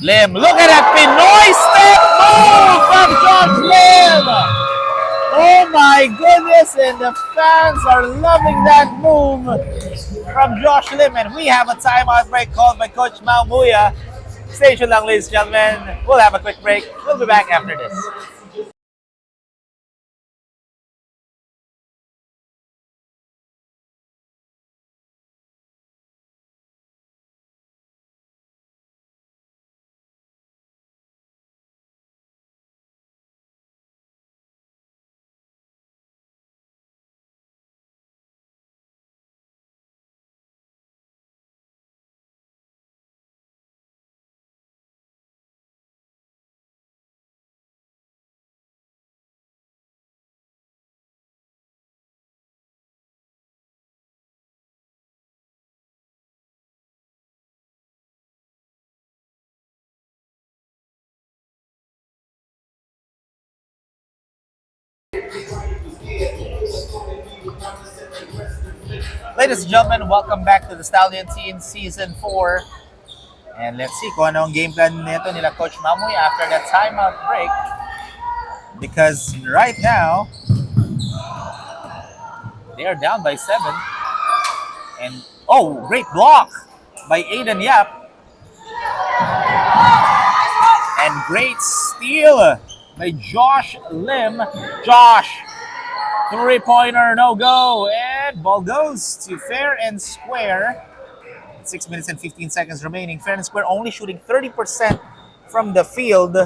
Lim, look at that Pinoy step move from Josh Lim. Oh my goodness, and the fans are loving that move from Josh Lim. And we have a timeout break called by Coach Mau Muya. Stay tuned lang, ladies and gentlemen. We'll have a quick break. We'll be back after this. Ladies and gentlemen, welcome back to the Stallion Team Season 4. And let's see kung ano ang game plan nito nila Coach Mamuy after that timeout break. Because right now, they are down by 7. And, oh, great block by Aiden Yap. And great steal by Josh Lim. Josh, three-pointer, no go. And ball goes to fair and square. 6 minutes and 15 seconds remaining. Fair and square only shooting 30% from the field.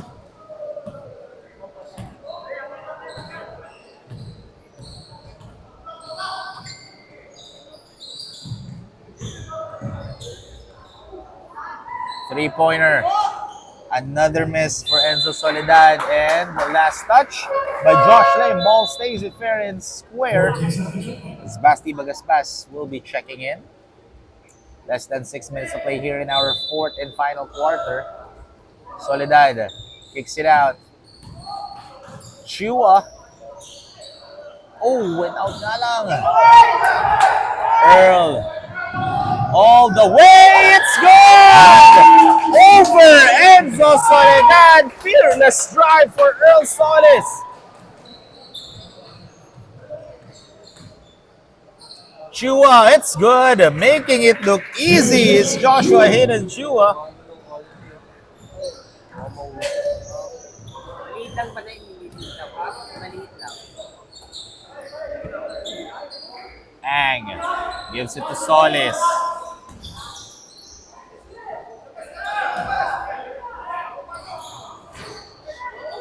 Three-pointer. Another miss for Enzo Soledad. And the last touch by Josh Lim. Ball stays with fair and square. As Basti Bagaspas will be checking in. Less than 6 minutes to play here in our fourth and final quarter. Soledad kicks it out. Chua. Oh, went out na lang. Earl. All the way, it's good! Over Enzo Soledad. Fearless drive for Earl Solis. Chua, it's good. Making it look easy is Joshua Hayden Chua. Ang gives it to Solis.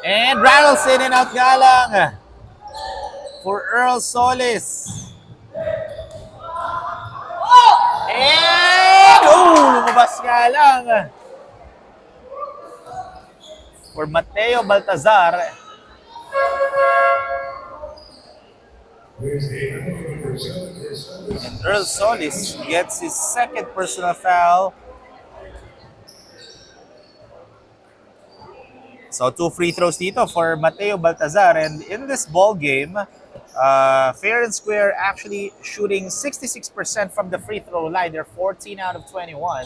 And rattles in and out nga lang for Earl Solis. And lumabas nga lang for Mateo Baltazar. And Earl Solis gets his second personal foul. So 2 free throws dito for Mateo Baltazar. And in this ball game, fair and square actually shooting 66% from the free throw line. They're 14 out of 21.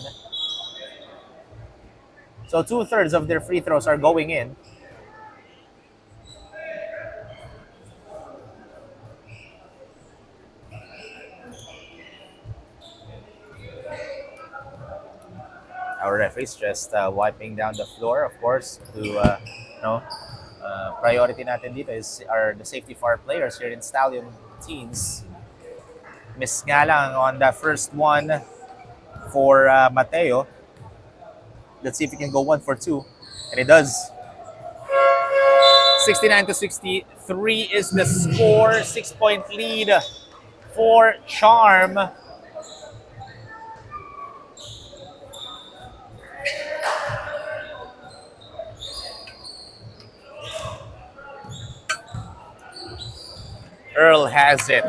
So 2/3 of their free throws are going in. Our referees just wiping down the floor, of course, to priority natin dito is the safety for our players here in Stallion teams. Miss nga lang on the first one for Mateo. Let's see if he can go 1 for 2. And it does. 69-63 is the score. 6-point lead for Charm. Earl has it.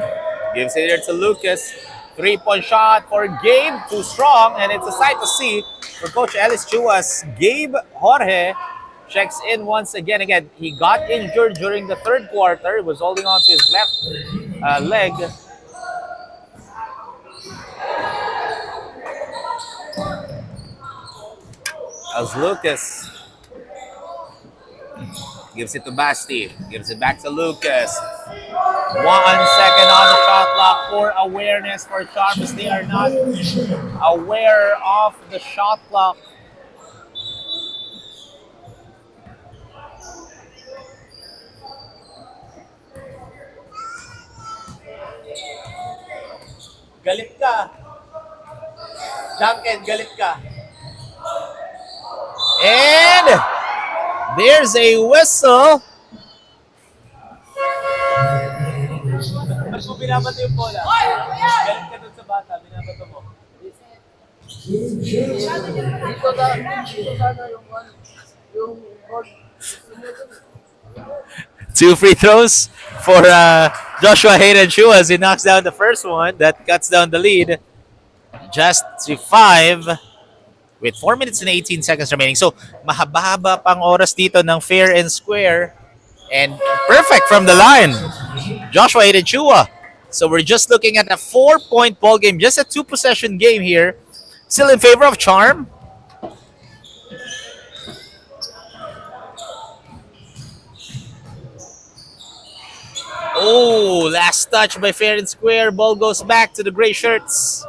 Gives it here to Lucas. 3-point shot for Gabe. Too strong. And it's a sight to see for Coach Ellis Chuas. Gabe Jorge checks in once again. He got injured during the third quarter. He was holding on to his left leg. As Lucas gives it to Basti. Gives it back to Lucas. 1 second on the shot clock for awareness for Charms. They are not aware of the shot clock. Galit ka. Duncan, galit ka. And there's a whistle. Ba't mo binabato yung bola? Galit ka dun sa bata, binabato mo. Dito sana yung board. 2 free throws for Joshua Hayden Chu as he knocks down the first one. That cuts down the lead just to 5 with 4 minutes and 18 seconds remaining. So, mahaba-haba pang oras dito ng fair and square. And perfect from the line. Joshua Hayden Chua So we're just looking at a 4-point ball game, just a 2-possession game here. Still in favor of Charm. Oh, last touch by Fair and Square. Ball goes back to the gray shirts.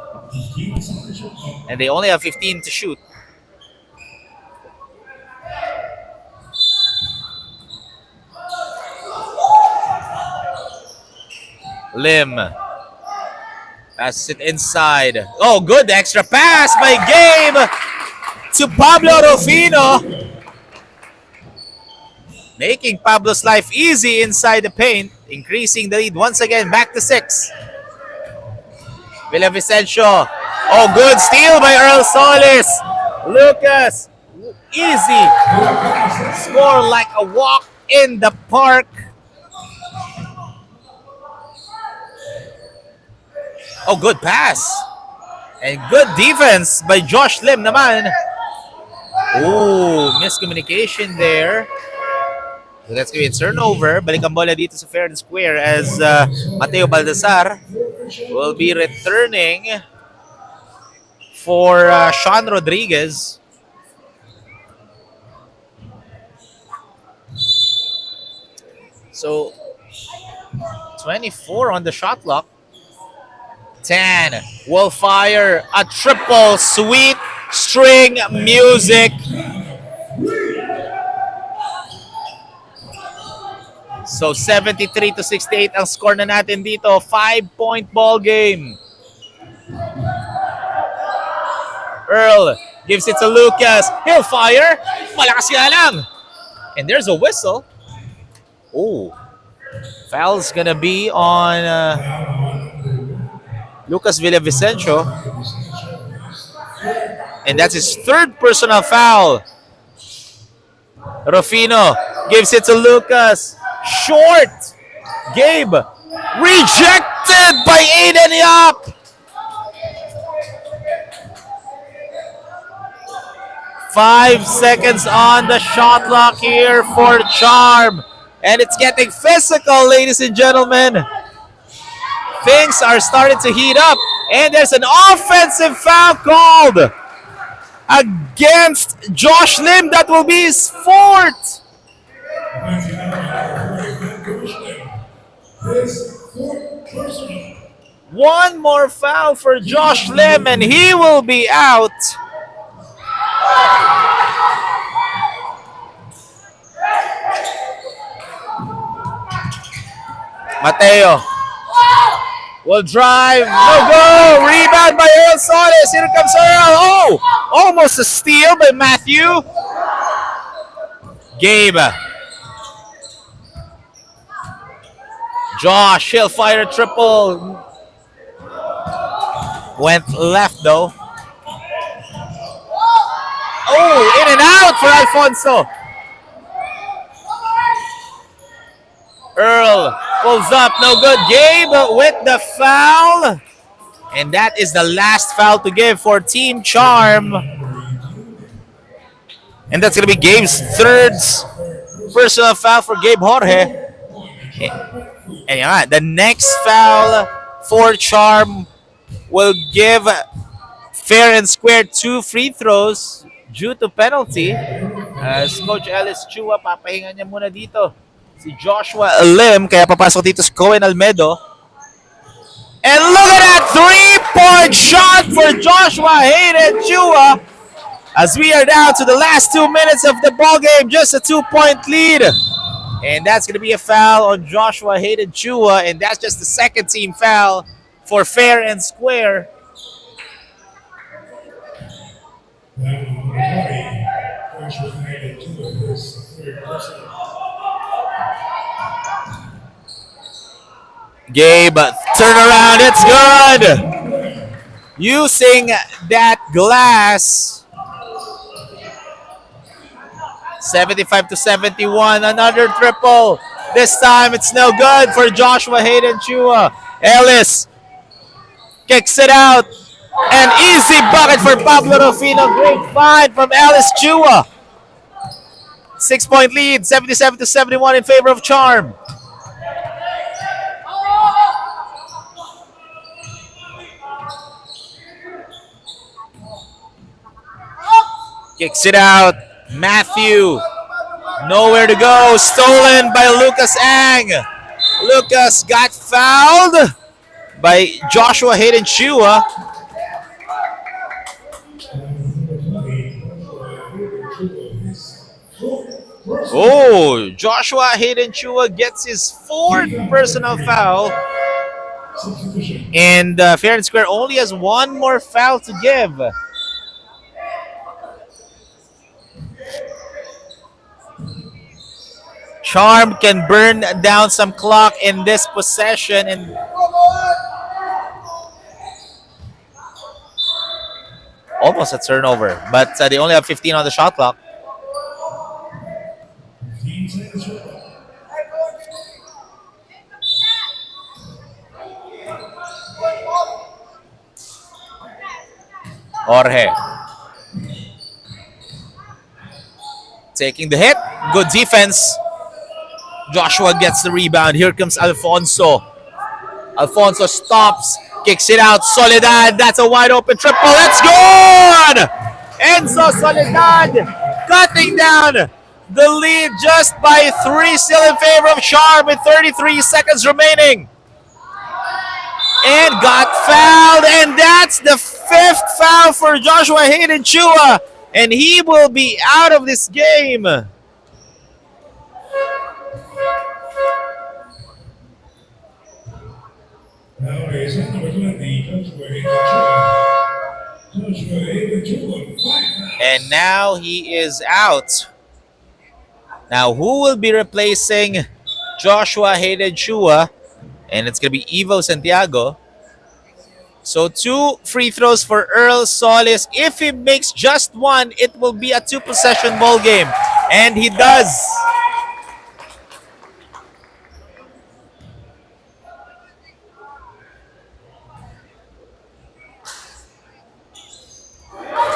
And they only have 15 to shoot. Lim passes it inside. Oh, good extra pass by Gabe to Pablo Rufino, making Pablo's life easy inside the paint, increasing the lead once again back to 6. Villavicencio. Oh, good steal by Earl Solis. Lucas, easy. Score like a walk in the park. Oh, good pass. And good defense by Josh Lim naman. Oh, miscommunication there. So that's going to be a turnover. Balik ang bola dito sa Fair and Square as Mateo Baldassar will be returning for Sean Rodriguez. So 24 on the shot clock. 10 will fire a triple. Sweet string music. So 73-68 ang score na natin dito. 5-point ball game. Earl gives it to Lucas. He'll fire. Malakas nga lang. And there's a whistle. Oh, foul's gonna be on Lucas Villavicencio. And that's his third personal foul. Rufino gives it to Lucas. Short. Gabe. Rejected by Aiden Yap. 5 seconds on the shot clock here for Charm. And it's getting physical, ladies and gentlemen. Things are starting to heat up. And there's an offensive foul called against Josh Lim. That will be his fourth. One more foul for Josh Lim and he will be out. Mateo will drive. No go. Rebound by Earl Solis. Here comes Earl. Oh, almost a steal by Matthew. Gabe. Josh, he'll fire a triple. Went left though. Oh, in and out for Alfonso. Earl pulls up, no good. Gabe with the foul. And that is the last foul to give for Team Charm. And that's going to be Gabe's third personal foul for Gabe Jorge. And yeah, the next foul for Charm will give Fair and Square 2 free throws due to penalty. As Coach Ellis Chua, papahinga niya muna dito si Joshua Lim, kaya papasok dito si Cohen Almedo. And look at that 3-point shot for Joshua Hayden Chua as we are down to the last 2 minutes of the ball game, just a 2-point lead. And that's going to be a foul on Joshua Hayden Chua, and that's just the second team foul for Fair and Square. Gabe, turn around, it's good. Using that glass. 75-71, another triple. This time it's no good for Joshua Hayden Chua. Ellis kicks it out. An easy bucket for Pablo Rufino. Great find from Ellis Chua. 6-point lead, 77-71 in favor of Charm. Kicks it out. Matthew. Nowhere to go. Stolen by Lucas Ang. Lucas got fouled by Joshua Hayden Chua. Oh, Joshua Hayden Chua gets his fourth personal foul. And Fair and Square only has one more foul to give. Charm can burn down some clock in this possession and almost a turnover, but they only have 15 on the shot clock. Jorge taking the hit. Good defense. Joshua gets the rebound. Here comes Alfonso. Alfonso stops, kicks it out. Soledad, that's a wide open triple. That's good! Enzo Soledad cutting down the lead just by 3, still in favor of Charm with 33 seconds remaining. And got fouled, and that's the 5th foul for Joshua Hayden Chua, and he will be out of this game. Now is number 20, Joshua Hayden Chua. And now he is out. Now who will be replacing Joshua Hayden Chua? And it's going to be Evo Santiago. So 2 free throws for Earl Solis. If he makes just one, it will be a 2-possession ball game. And he does.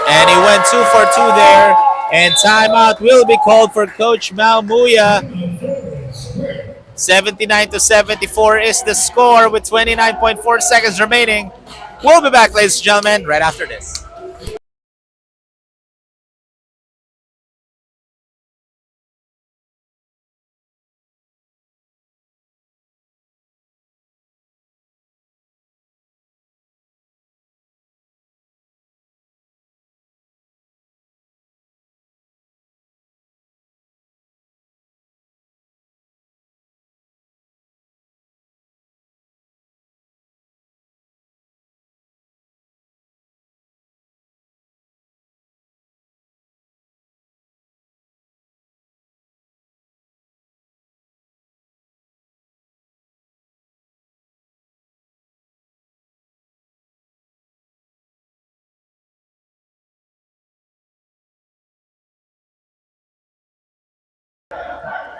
And he went 2 for 2 there. And timeout will be called for Coach Malmuya. 79-74 is the score with 29.4 seconds remaining. We'll be back, ladies and gentlemen, right after this.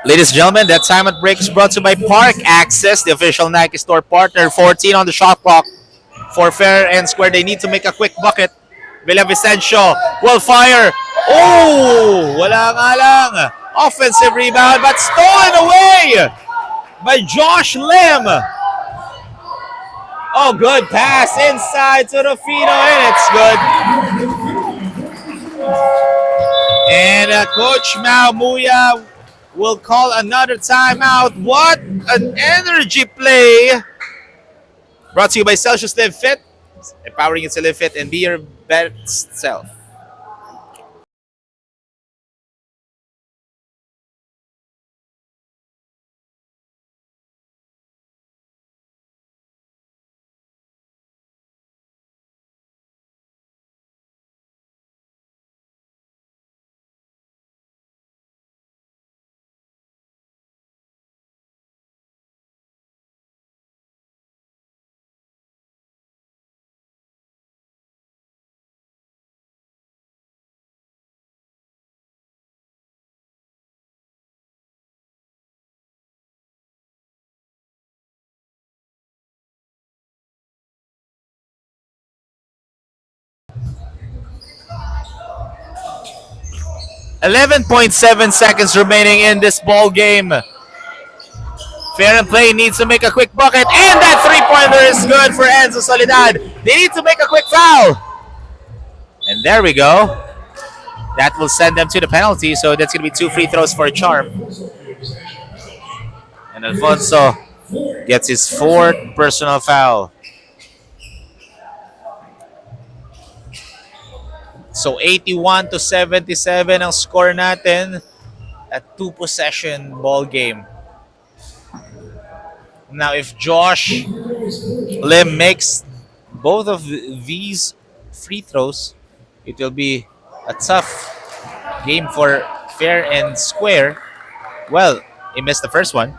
Ladies and gentlemen, that time at break is brought to you by Park Access, the official Nike store partner. 14 on the shot clock for Fair and Square. They need to make a quick bucket. Villavicencio will fire. Oh, wala nga lang. Offensive rebound, but stolen away by Josh Lim. Oh, good pass inside to Rufino, and it's good. And Coach Malmuya will call another timeout. What an energy play. Brought to you by Celsius Live Fit. Empowering you to live fit and be your best self. .7 seconds remaining in this ball game. Fair and Play needs to make a quick bucket, and that three-pointer is good for Enzo Soledad. They need to make a quick foul. And there we go. That will send them to the penalty. So that's going to be 2 free throws for Charm. And Alfonso gets his fourth personal foul. So 81 to 77 ang score natin at 2 possession ball game. Now if Josh Lim makes both of these free throws, it will be a tough game for Fair and Square. Well, he missed the first one.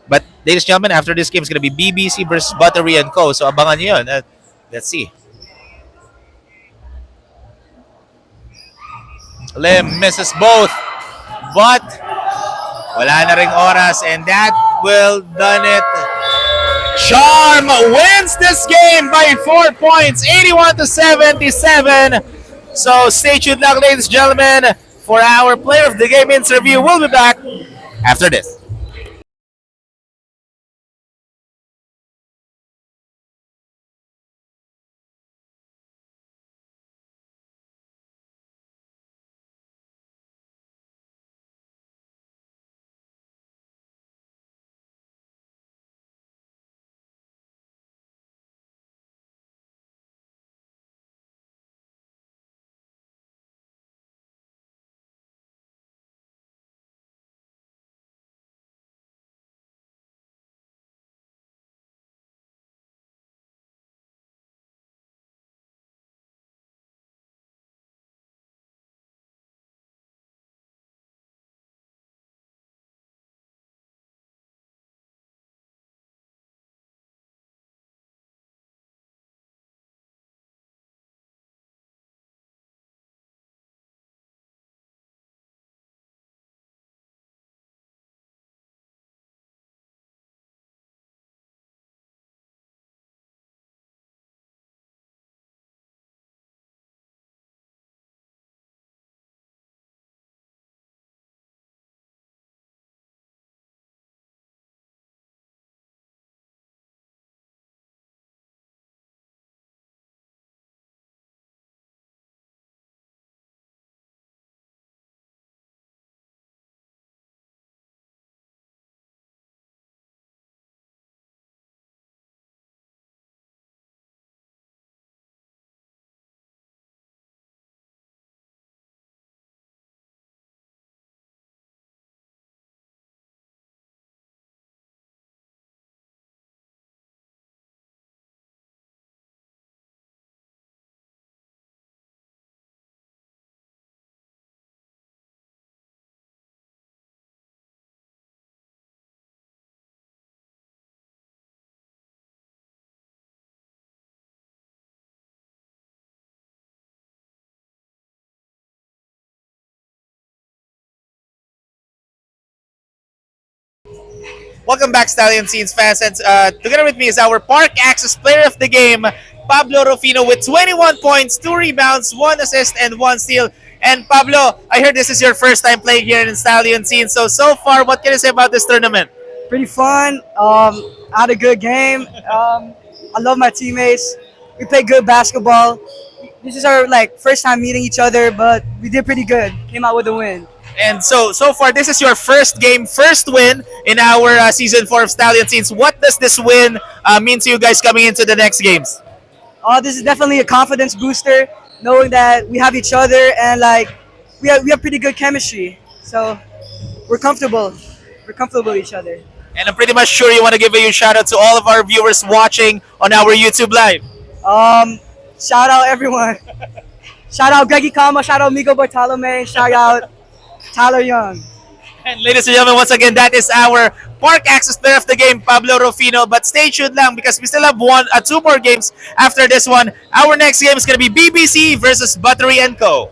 But ladies and gentlemen, after this game is going to be BBC versus Buttery and Co. So abangan nyo yun. Let's see. Lim misses both. But wala na ring oras and that will done it. Charm wins this game by 4 points, 81 to 77. So stay tuned now, ladies and gentlemen, for our player of the game interview. We'll be back after this. Welcome back, Stallion Scenes fans. And together with me is our Park Access Player of the Game, Pablo Rufino, with 21 points, 2 rebounds, 1 assist, and 1 steal. And Pablo, I heard this is your first time playing here in Stallion Scenes. So far, what can you say about this tournament? Pretty fun. I had a good game. I love my teammates. We played good basketball. This is our first time meeting each other, but we did pretty good. Came out with a win. And so far, this is your first game, first win in our season 4 of Stallion Scenes. What does this win mean to you guys coming into the next games? This is definitely a confidence booster, knowing that we have each other and we have pretty good chemistry. So we're comfortable. We're comfortable with each other. And I'm pretty much sure you want to give a huge shout out to all of our viewers watching on our YouTube Live. Shout out everyone. Shout out Greggy Kama. Shout out Migo Bartolome. Shout out Tyler Young. And ladies and gentlemen, once again, that is our Park Access Player of the Game, Pablo Rufino. But stay tuned lang because we still have 2 more games after this one. Our next game is going to be BBC versus Buttery & Co.